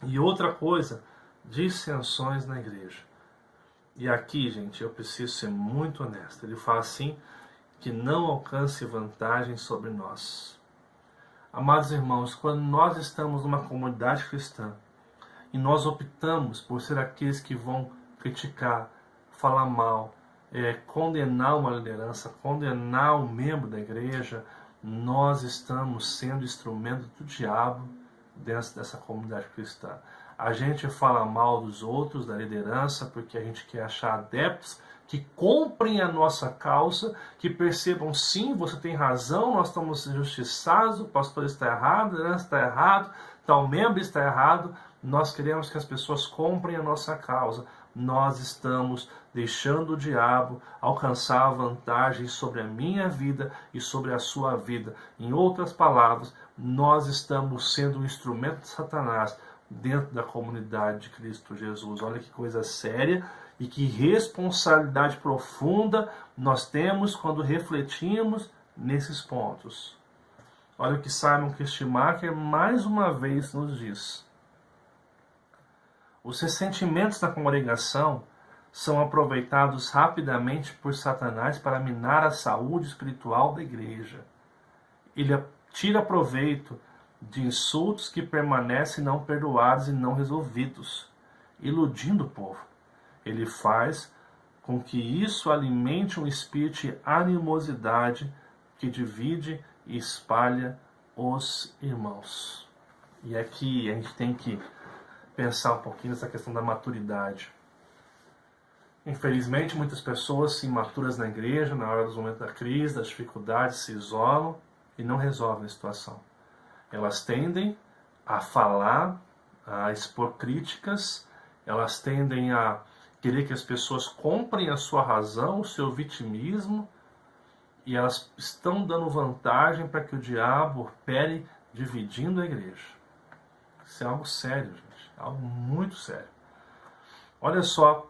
E outra coisa, dissensões na igreja. E aqui, gente, eu preciso ser muito honesto. Ele fala assim, que não alcance vantagem sobre nós. Amados irmãos, quando nós estamos numa comunidade cristã e nós optamos por ser aqueles que vão criticar, falar mal, condenar uma liderança, condenar um membro da igreja, nós estamos sendo instrumento do diabo dentro dessa comunidade cristã. A gente fala mal dos outros, da liderança, porque a gente quer achar adeptos que comprem a nossa causa, que percebam, sim, você tem razão, nós estamos injustiçados, o pastor está errado, a liderança está errado, tal membro está errado. Nós queremos que as pessoas comprem a nossa causa. Nós estamos deixando o diabo alcançar vantagem sobre a minha vida e sobre a sua vida. Em outras palavras, nós estamos sendo um instrumento de Satanás dentro da comunidade de Cristo Jesus. Olha que coisa séria e que responsabilidade profunda nós temos quando refletimos nesses pontos. Olha o que Simon Kistemaker mais uma vez nos diz. Os ressentimentos da congregação são aproveitados rapidamente por Satanás para minar a saúde espiritual da igreja. Ele tira proveito de insultos que permanecem não perdoados e não resolvidos, iludindo o povo. Ele faz com que isso alimente um espírito de animosidade que divide e espalha os irmãos. E aqui a gente tem que pensar um pouquinho nessa questão da maturidade. Infelizmente, muitas pessoas imaturas na igreja, na hora dos momentos da crise, das dificuldades, se isolam e não resolvem a situação. Elas tendem a falar, a expor críticas, elas tendem a querer que as pessoas comprem a sua razão, o seu vitimismo, e elas estão dando vantagem para que o diabo opere dividindo a igreja. Isso é algo sério, gente. É algo muito sério. Olha só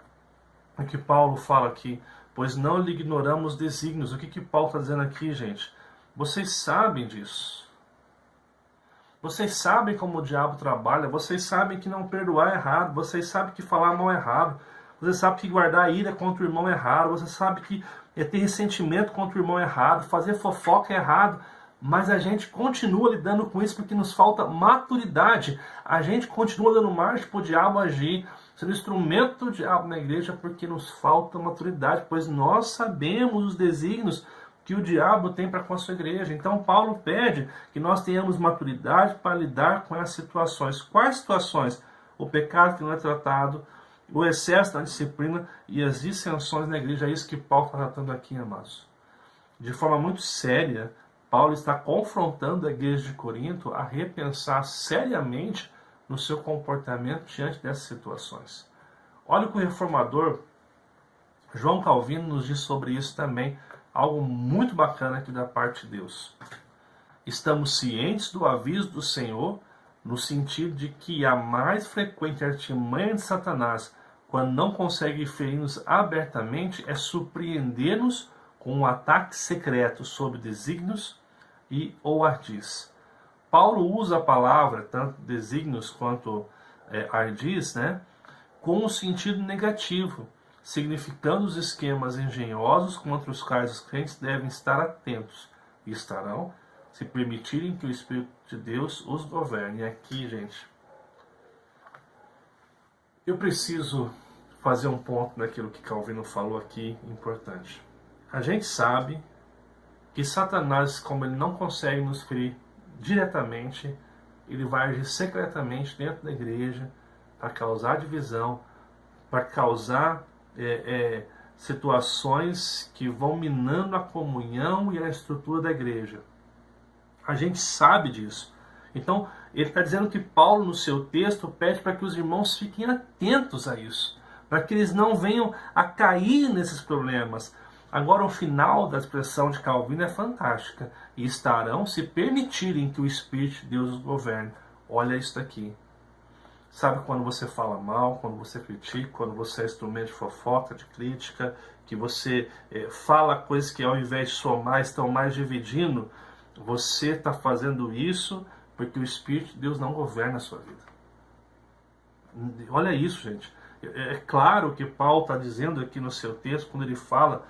o que Paulo fala aqui. Pois não lhe ignoramos desígnios. O que Paulo está dizendo aqui, gente? Vocês sabem disso. Vocês sabem como o diabo trabalha. Vocês sabem que não perdoar é errado. Vocês sabem que falar mal é errado. Vocês sabem que guardar ira contra o irmão é errado. Vocês sabem que ter ressentimento contra o irmão é errado. Fazer fofoca é errado. Mas a gente continua lidando com isso porque nos falta maturidade. A gente continua dando margem para o diabo agir, sendo instrumento do diabo na igreja porque nos falta maturidade, pois nós sabemos os desígnios que o diabo tem para com a sua igreja. Então Paulo pede que nós tenhamos maturidade para lidar com essas situações. Quais situações? O pecado que não é tratado, o excesso da disciplina e as dissensões na igreja. É isso que Paulo está tratando aqui, amados. De forma muito séria, Paulo está confrontando a igreja de Corinto a repensar seriamente no seu comportamento diante dessas situações. Olha o que o reformador João Calvino nos diz sobre isso também, algo muito bacana aqui da parte de Deus. Estamos cientes do aviso do Senhor, no sentido de que a mais frequente artimanha de Satanás, quando não consegue ferir-nos abertamente, é surpreender-nos com um ataque secreto sobre desígnios e ou ardis. Paulo usa a palavra, tanto desígnios quanto ardis, com um sentido negativo, significando os esquemas engenhosos contra os quais os crentes devem estar atentos e estarão, se permitirem que o Espírito de Deus os governe. E aqui, gente, eu preciso fazer um ponto naquilo que Calvino falou aqui, importante. A gente sabe que Satanás, como ele não consegue nos ferir diretamente, ele vai agir secretamente dentro da igreja para causar divisão, para causar situações que vão minando a comunhão e a estrutura da igreja. A gente sabe disso. Então, ele está dizendo que Paulo, no seu texto, pede para que os irmãos fiquem atentos a isso, para que eles não venham a cair nesses problemas. Agora, o final da expressão de Calvino é fantástica. E estarão, se permitirem que o Espírito de Deus os governe. Olha isso daqui. Sabe quando você fala mal, quando você critica, quando você é instrumento de fofoca, de crítica, que você fala coisas que ao invés de somar estão mais dividindo? Você está fazendo isso porque o Espírito de Deus não governa a sua vida. Olha isso, gente. É claro que Paulo está dizendo aqui no seu texto, quando ele fala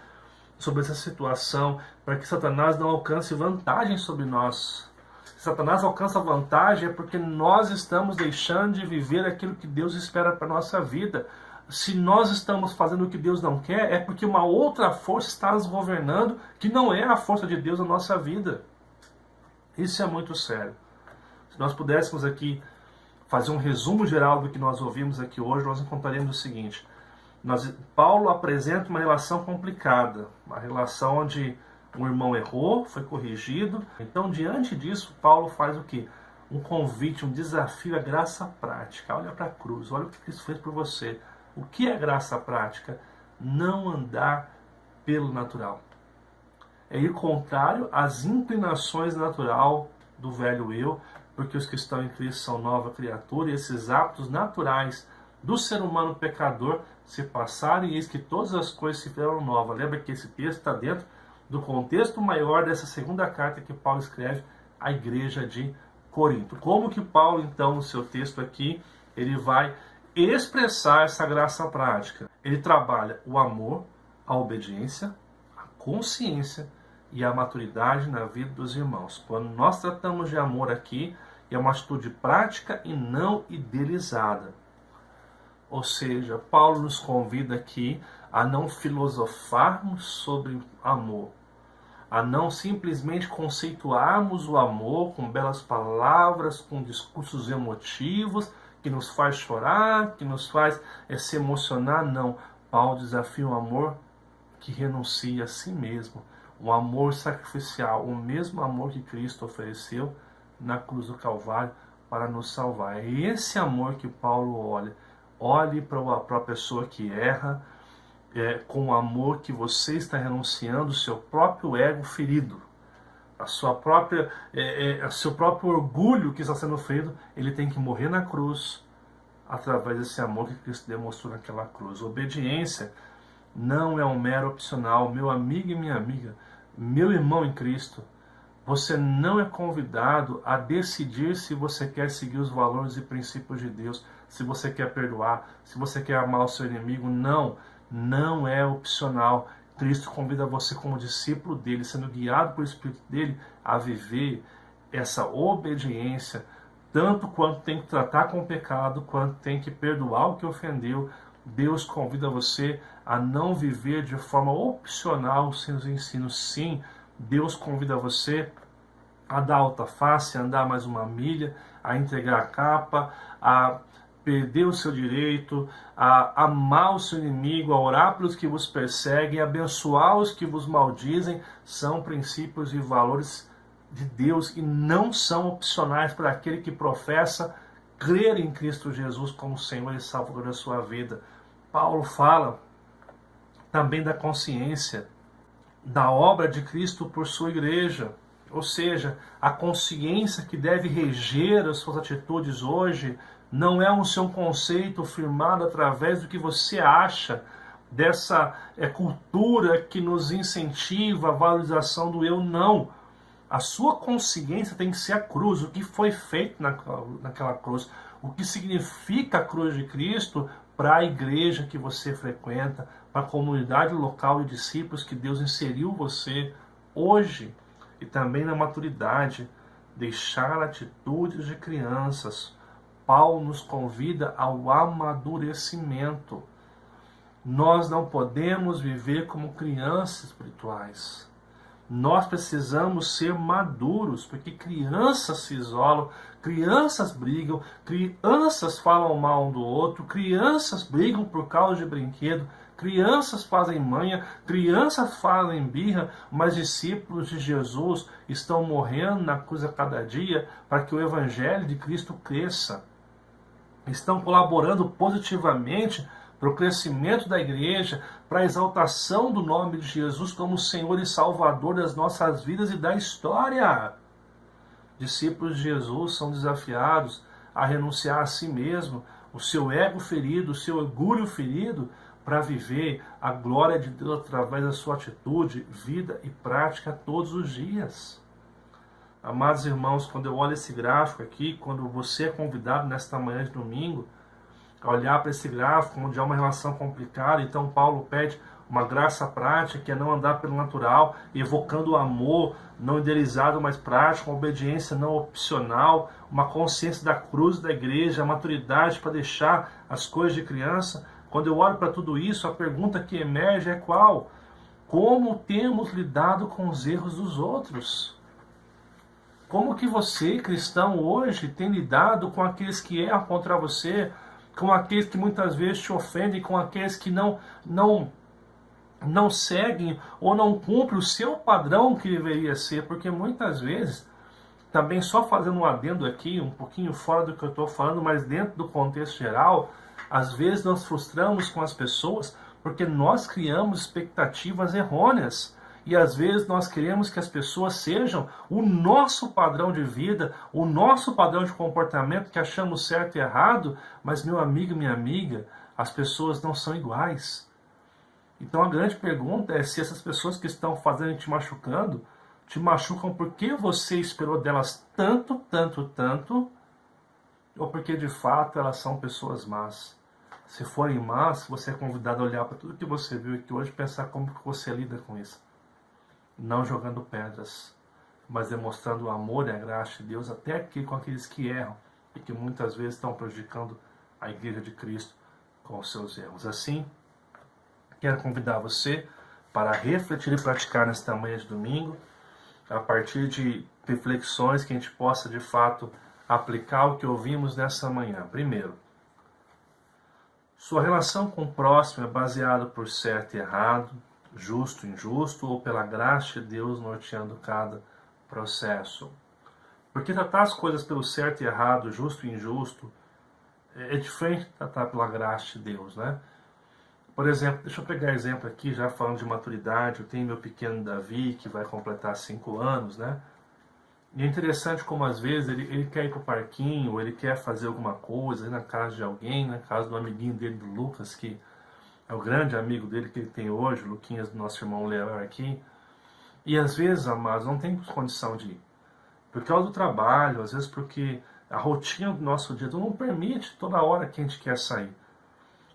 sobre essa situação, para que Satanás não alcance vantagem sobre nós. Se Satanás alcança vantagem é porque nós estamos deixando de viver aquilo que Deus espera para a nossa vida. Se nós estamos fazendo o que Deus não quer, é porque uma outra força está nos governando, que não é a força de Deus na nossa vida. Isso é muito sério. Se nós pudéssemos aqui fazer um resumo geral do que nós ouvimos aqui hoje, nós encontraremos o seguinte. Paulo apresenta uma relação complicada, uma relação onde um irmão errou, foi corrigido. Então, diante disso, Paulo faz o quê? Um convite, um desafio à graça prática. Olha para a cruz, olha o que Cristo fez por você. O que é graça prática? Não andar pelo natural. É ir contrário às inclinações natural do velho eu, porque os que estão em Cristo são nova criatura, e esses hábitos naturais do ser humano pecador se passarem, e eis que todas as coisas se fizeram novas. Lembra que esse texto está dentro do contexto maior dessa segunda carta que Paulo escreve à igreja de Corinto. Como que Paulo, então, no seu texto aqui, ele vai expressar essa graça prática? Ele trabalha o amor, a obediência, a consciência e a maturidade na vida dos irmãos. Quando nós tratamos de amor aqui, é uma atitude prática e não idealizada. Ou seja, Paulo nos convida aqui a não filosofarmos sobre amor, a não simplesmente conceituarmos o amor com belas palavras, com discursos emotivos, que nos faz chorar, que nos faz se emocionar. Não, Paulo desafia um amor que renuncia a si mesmo, um amor sacrificial, o mesmo amor que Cristo ofereceu na cruz do Calvário para nos salvar. É esse amor que Paulo olha. Olhe para a pessoa que erra, com o amor que você está renunciando o seu próprio ego ferido, seu próprio orgulho que está sendo ferido. Ele tem que morrer na cruz através desse amor que Cristo demonstrou naquela cruz. Obediência não é um mero opcional. Meu amigo e minha amiga, meu irmão em Cristo, você não é convidado a decidir se você quer seguir os valores e princípios de Deus, se você quer perdoar, se você quer amar o seu inimigo. Não é opcional. Cristo convida você como discípulo dele, sendo guiado pelo Espírito dele, a viver essa obediência, tanto quanto tem que tratar com o pecado, quanto tem que perdoar o que ofendeu. Deus convida você a não viver de forma opcional os seus ensinos. Sim, Deus convida você a dar alta face, a andar mais uma milha, a entregar a capa, a perder o seu direito, a amar o seu inimigo, a orar pelos que vos perseguem, a abençoar os que vos maldizem. São princípios e valores de Deus e não são opcionais para aquele que professa crer em Cristo Jesus como Senhor e Salvador da sua vida. Paulo fala também da consciência, da obra de Cristo por sua igreja. Ou seja, a consciência que deve reger as suas atitudes hoje não é um seu conceito firmado através do que você acha, dessa cultura que nos incentiva a valorização do eu. Não. A sua consciência tem que ser a cruz, o que foi feito naquela cruz, o que significa a cruz de Cristo para a igreja que você frequenta, para a comunidade local de discípulos que Deus inseriu você hoje. E também na maturidade, deixar atitudes de crianças. Paulo nos convida ao amadurecimento. Nós não podemos viver como crianças espirituais. Nós precisamos ser maduros, porque crianças se isolam, crianças brigam, crianças falam mal um do outro, crianças brigam por causa de brinquedo, crianças fazem manha, crianças fazem birra, mas discípulos de Jesus estão morrendo na cruz a cada dia para que o Evangelho de Cristo cresça. Estão colaborando positivamente para o crescimento da igreja, para a exaltação do nome de Jesus como Senhor e Salvador das nossas vidas e da história. Discípulos de Jesus são desafiados a renunciar a si mesmo, o seu ego ferido, o seu orgulho ferido, para viver a glória de Deus através da sua atitude, vida e prática todos os dias. Amados irmãos, quando eu olho esse gráfico aqui, quando você é convidado nesta manhã de domingo, a olhar para esse gráfico onde há uma relação complicada, então Paulo pede uma graça prática, que é não andar pelo natural, evocando o amor, não idealizado, mas prático, uma obediência não opcional, uma consciência da cruz da igreja, a maturidade para deixar as coisas de criança. Quando eu olho para tudo isso, a pergunta que emerge é qual? Como temos lidado com os erros dos outros? Como que você, cristão, hoje tem lidado com aqueles que erram contra você, com aqueles que muitas vezes te ofendem, com aqueles que não seguem ou não cumprem o seu padrão que deveria ser? Porque muitas vezes, também só fazendo um adendo aqui, um pouquinho fora do que eu estou falando, mas dentro do contexto geral, às vezes nós frustramos com as pessoas porque nós criamos expectativas errôneas. E às vezes nós queremos que as pessoas sejam o nosso padrão de vida, o nosso padrão de comportamento que achamos certo e errado, mas meu amigo, minha amiga, as pessoas não são iguais. Então a grande pergunta é se essas pessoas que estão fazendo te machucam porque você esperou delas tanto, ou porque de fato elas são pessoas más. Se forem más, você é convidado a olhar para tudo que você viu aqui hoje e pensar como que você lida com isso. Não jogando pedras, mas demonstrando o amor e a graça de Deus até aqui com aqueles que erram e que muitas vezes estão prejudicando a igreja de Cristo com os seus erros. Assim, quero convidar você para refletir e praticar nesta manhã de domingo, a partir de reflexões que a gente possa de fato aplicar o que ouvimos nessa manhã. Primeiro, sua relação com o próximo é baseada por certo e errado, justo, injusto, ou pela graça de Deus norteando cada processo. Porque tratar as coisas pelo certo e errado, justo e injusto, é diferente de tratar pela graça de Deus, né? Por exemplo, deixa eu pegar exemplo aqui, já falando de maturidade, eu tenho meu pequeno Davi, que vai completar 5 anos, né? E é interessante como às vezes ele quer ir para o parquinho, ou ele quer fazer alguma coisa, ir na casa de alguém, na casa do amiguinho dele, do Lucas, que é o grande amigo dele que ele tem hoje, o Luquinhas, do nosso irmão Leão aqui. E às vezes, amados, não tem condição de ir. Por causa do trabalho, às vezes porque a rotina do nosso dia não permite toda hora que a gente quer sair.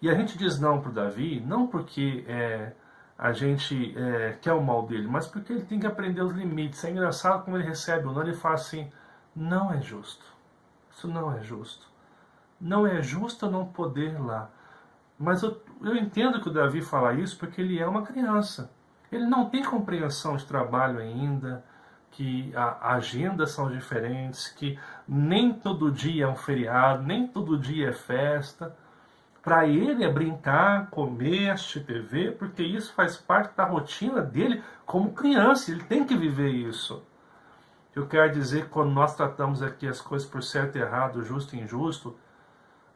E a gente diz não para o Davi, não porque a gente quer o mal dele, mas porque ele tem que aprender os limites. É engraçado como ele recebe o não, ele fala assim, não é justo. Isso não é justo. Não é justo eu não poder ir lá. Mas eu entendo que o Davi fala isso porque ele é uma criança. Ele não tem compreensão de trabalho ainda, que as agendas são diferentes, que nem todo dia é um feriado, nem todo dia é festa. Para ele é brincar, comer, assistir TV, porque isso faz parte da rotina dele como criança. Ele tem que viver isso. Eu quero dizer que quando nós tratamos aqui as coisas por certo e errado, justo e injusto,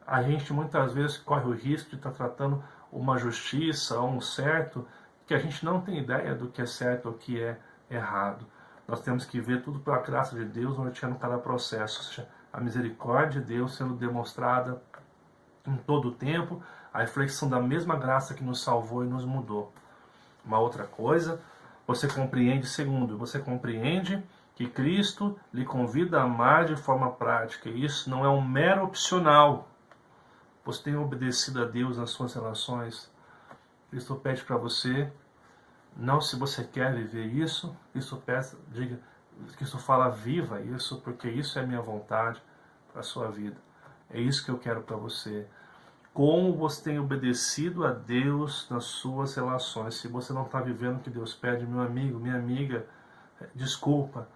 a gente muitas vezes corre o risco de estar tratando uma justiça ou um certo que a gente não tem ideia do que é certo ou que é errado. Nós temos que ver tudo pela graça de Deus norteando cada processo, ou seja, a misericórdia de Deus sendo demonstrada em todo o tempo, a reflexão da mesma graça que nos salvou e nos mudou. Uma outra coisa, você compreende que Cristo lhe convida a amar de forma prática, e isso não é um mero opcional. Você tem obedecido a Deus nas suas relações. Cristo pede para você, não se você quer viver isso, Cristo fala, viva isso, porque isso é minha vontade para a sua vida. É isso que eu quero para você. como você tem obedecido a Deus nas suas relações. Se você não está vivendo o que Deus pede, meu amigo, minha amiga, desculpa,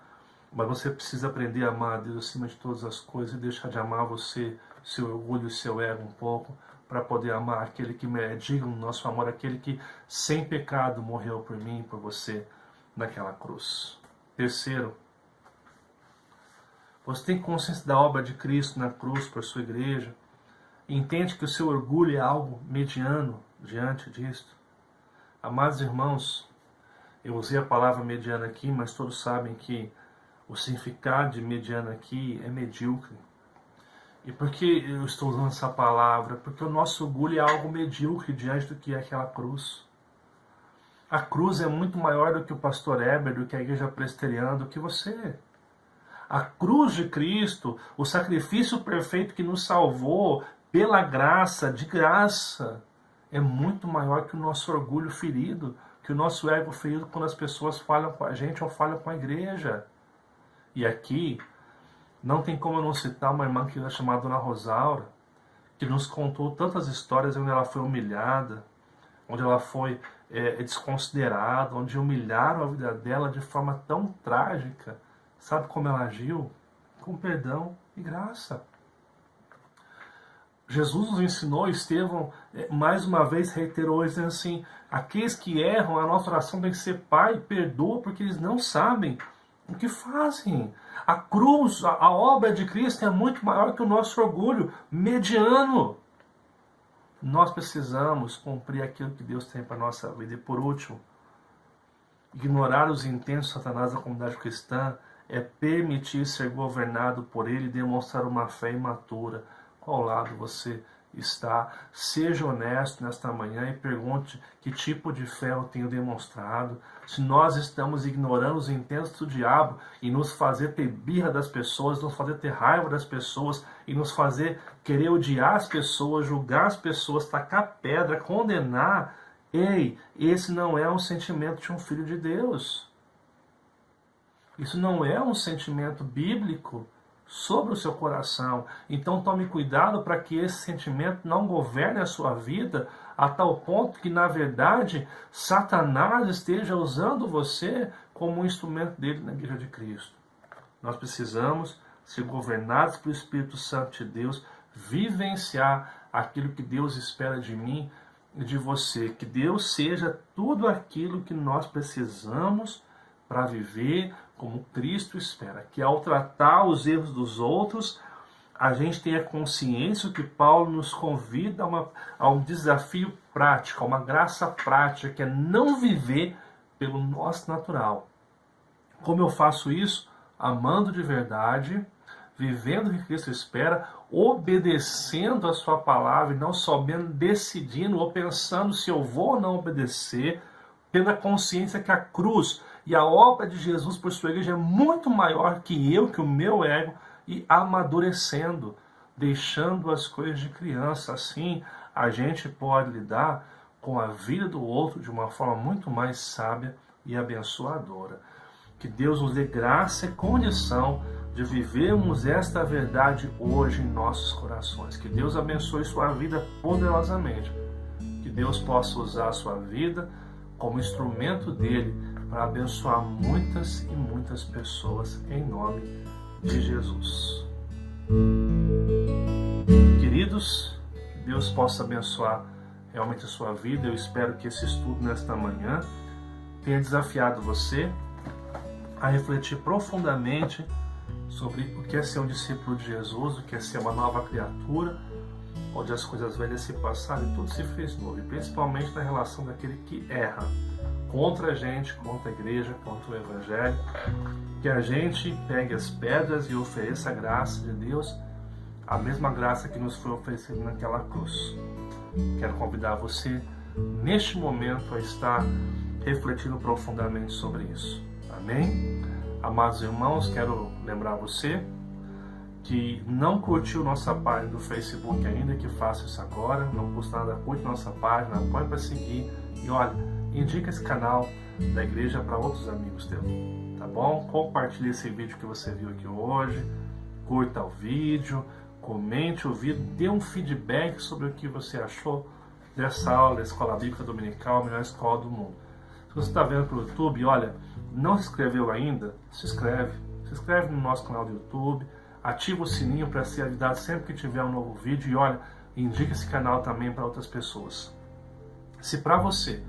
mas você precisa aprender a amar a Deus acima de todas as coisas e deixar de amar você, seu orgulho e seu ego um pouco, para poder amar aquele que é digno do nosso amor, aquele que sem pecado morreu por mim e por você naquela cruz. Terceiro, você tem consciência da obra de Cristo na cruz por sua igreja. Entende que o seu orgulho é algo mediano diante disto. Amados irmãos, eu usei a palavra mediano aqui, mas todos sabem que o significado de mediano aqui é medíocre. E por que eu estou usando essa palavra? Porque o nosso orgulho é algo medíocre diante do que é aquela cruz. A cruz é muito maior do que o pastor Heber, do que a igreja presbiteriana, do que você. A cruz de Cristo, o sacrifício perfeito que nos salvou pela graça, de graça, é muito maior que o nosso orgulho ferido, que o nosso ego ferido quando as pessoas falam com a gente ou falam com a igreja. E aqui, não tem como eu não citar uma irmã que era chamada Dona Rosaura, que nos contou tantas histórias onde ela foi humilhada, onde ela foi desconsiderada, onde humilharam a vida dela de forma tão trágica. Sabe como ela agiu? Com perdão e graça. Jesus nos ensinou, Estevão mais uma vez reiterou, dizendo assim, aqueles que erram, a nossa oração tem que ser, Pai, perdoa, porque eles não sabem o que fazem. A cruz, a obra de Cristo é muito maior que o nosso orgulho mediano. Nós precisamos cumprir aquilo que Deus tem para a nossa vida. E por último, ignorar os intentos de Satanás da comunidade cristã é permitir ser governado por ele e demonstrar uma fé imatura. Qual lado você está? Seja honesto nesta manhã e pergunte que tipo de fé eu tenho demonstrado. Se nós estamos ignorando os intentos do diabo e nos fazer ter birra das pessoas, nos fazer ter raiva das pessoas e nos fazer querer odiar as pessoas, julgar as pessoas, tacar pedra, condenar, ei, esse não é um sentimento de um filho de Deus. Isso não é um sentimento bíblico sobre o seu coração. Então tome cuidado para que esse sentimento não governe a sua vida a tal ponto que, na verdade, Satanás esteja usando você como um instrumento dele na igreja de Cristo. Nós precisamos ser governados pelo Espírito Santo de Deus, vivenciar aquilo que Deus espera de mim e de você. Que Deus seja tudo aquilo que nós precisamos para viver como Cristo espera, que ao tratar os erros dos outros, a gente tenha consciência que Paulo nos convida a um desafio prático, a uma graça prática, que é não viver pelo nosso natural. Como eu faço isso? Amando de verdade, vivendo o que Cristo espera, obedecendo a sua palavra, e não somente decidindo ou pensando se eu vou ou não obedecer, tendo a consciência que a cruz e a obra de Jesus por sua igreja é muito maior que eu, que o meu ego, e amadurecendo, deixando as coisas de criança. Assim, a gente pode lidar com a vida do outro de uma forma muito mais sábia e abençoadora. Que Deus nos dê graça e condição de vivermos esta verdade hoje em nossos corações. Que Deus abençoe sua vida poderosamente. Que Deus possa usar a sua vida como instrumento dele para abençoar muitas e muitas pessoas em nome de Jesus. Queridos, que Deus possa abençoar realmente a sua vida. Eu espero que esse estudo nesta manhã tenha desafiado você a refletir profundamente sobre o que é ser um discípulo de Jesus, o que é ser uma nova criatura, onde as coisas velhas se passaram e tudo se fez novo, e principalmente na relação daquele que erra contra a gente, contra a igreja, contra o Evangelho. Que a gente pegue as pedras e ofereça a graça de Deus, a mesma graça que nos foi oferecida naquela cruz. Quero convidar você, neste momento, a estar refletindo profundamente sobre isso. Amém? Amados irmãos, quero lembrar você que não curtiu nossa página do Facebook ainda, que faça isso agora. Não custa nada, curte nossa página, põe para seguir e olha, indica esse canal da igreja para outros amigos teus, tá bom? Compartilhe esse vídeo que você viu aqui hoje, curta o vídeo, comente o vídeo, dê um feedback sobre o que você achou dessa aula da Escola Bíblica Dominical, a melhor escola do mundo. Se você está vendo pelo YouTube, olha, não se inscreveu ainda? Se inscreve no nosso canal do YouTube, ativa o sininho para ser avisado sempre que tiver um novo vídeo e olha, indica esse canal também para outras pessoas. Se para você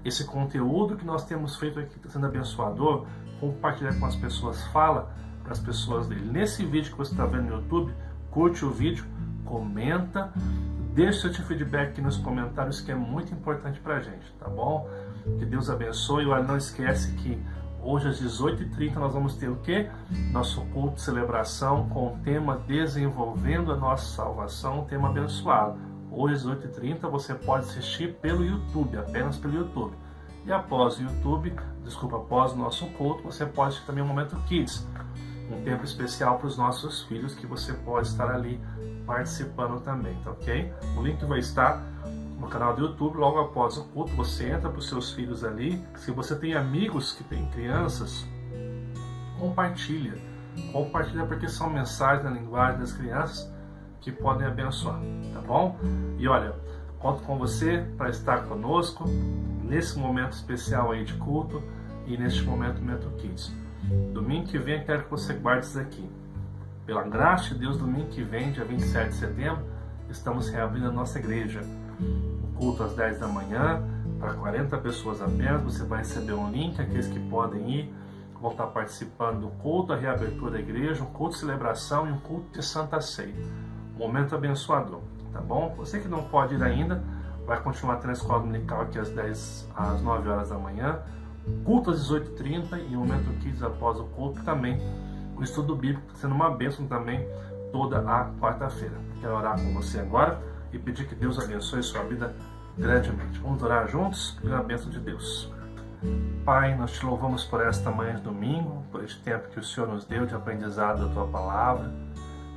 esse conteúdo que nós temos feito aqui está sendo abençoador, compartilha com as pessoas, fala para as pessoas dele. Nesse vídeo que você está vendo no YouTube, curte o vídeo, comenta, deixa seu feedback aqui nos comentários, que é muito importante para a gente, tá bom? Que Deus abençoe. Olha, não esquece que hoje às 18h30 nós vamos ter o quê? Nosso culto de celebração com o tema Desenvolvendo a Nossa Salvação, um tema abençoado. Hoje às 18h30 você pode assistir pelo YouTube, apenas pelo YouTube. E após o nosso culto, você pode assistir também o Momento Kids, um tempo especial para os nossos filhos, que você pode estar ali participando também, tá ok? O link vai estar no canal do YouTube. Logo após o culto, você entra para os seus filhos ali. Se você tem amigos que têm crianças, compartilha, porque são mensagens na linguagem das crianças que podem abençoar, tá bom? E olha, conto com você para estar conosco nesse momento especial aí de culto e neste momento Kids. Domingo que vem, quero que você guarde isso aqui. Pela graça de Deus, domingo que vem, dia 27 de setembro, estamos reabrindo a nossa igreja. Um culto às 10 da manhã, para 40 pessoas apenas. Você vai receber um link, aqueles que podem ir vão estar participando do culto, a reabertura da igreja, um culto de celebração e um culto de Santa Ceia. Momento abençoador, tá bom? Você que não pode ir ainda, vai continuar tendo a escola dominical aqui às 9 horas da manhã, culto às 18h30 e o Momento Kids após o culto também. O estudo bíblico sendo uma bênção também toda a quarta-feira. Quero orar com você agora e pedir que Deus abençoe sua vida grandemente. Vamos orar juntos pela bênção de Deus. Pai, nós te louvamos por esta manhã de domingo, por este tempo que o Senhor nos deu de aprendizado da Tua Palavra.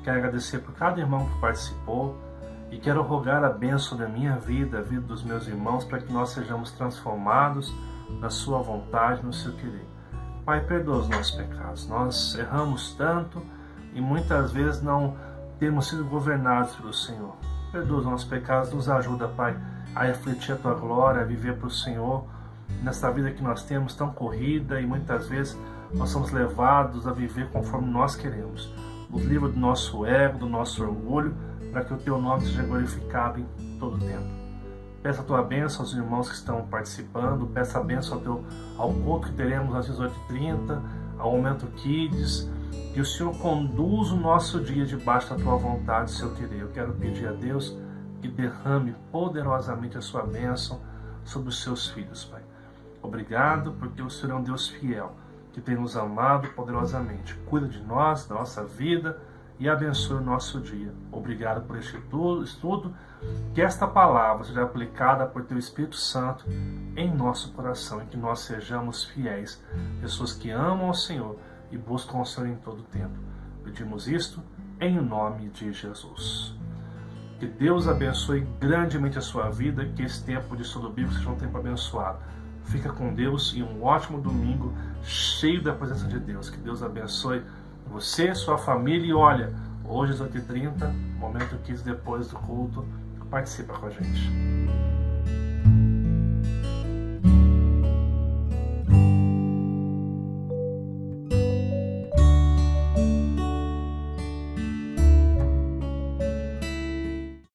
Quero agradecer por cada irmão que participou e quero rogar a bênção da minha vida, a vida dos meus irmãos, para que nós sejamos transformados na Sua vontade, no Seu querer. Pai, perdoa os nossos pecados. Nós erramos tanto e muitas vezes não temos sido governados pelo Senhor. Perdoa os nossos pecados, nos ajuda, Pai, a refletir a Tua glória, a viver para o Senhor nessa vida que nós temos tão corrida e muitas vezes nós somos levados a viver conforme nós queremos. Nos livra do nosso ego, do nosso orgulho, para que o Teu nome seja glorificado em todo o tempo. Peça a Tua bênção aos irmãos que estão participando, peça a bênção ao culto que teremos às 18h30, ao Momento Kids, que o Senhor conduza o nosso dia debaixo da Tua vontade, Seu querer. Eu quero pedir a Deus que derrame poderosamente a Sua bênção sobre os Seus filhos, Pai. Obrigado, porque o Senhor é um Deus fiel, que tem nos amado poderosamente. Cuida de nós, da nossa vida e abençoe o nosso dia. Obrigado por este estudo, que esta palavra seja aplicada por Teu Espírito Santo em nosso coração e que nós sejamos fiéis, pessoas que amam ao Senhor e buscam o Senhor em todo o tempo. Pedimos isto em nome de Jesus. Que Deus abençoe grandemente a sua vida, que esse tempo de estudo bíblico seja um tempo abençoado. Fica com Deus e um ótimo domingo cheio da presença de Deus. Que Deus abençoe você, sua família. E olha, hoje às 8h30, Momento Kids depois do culto, participa com a gente.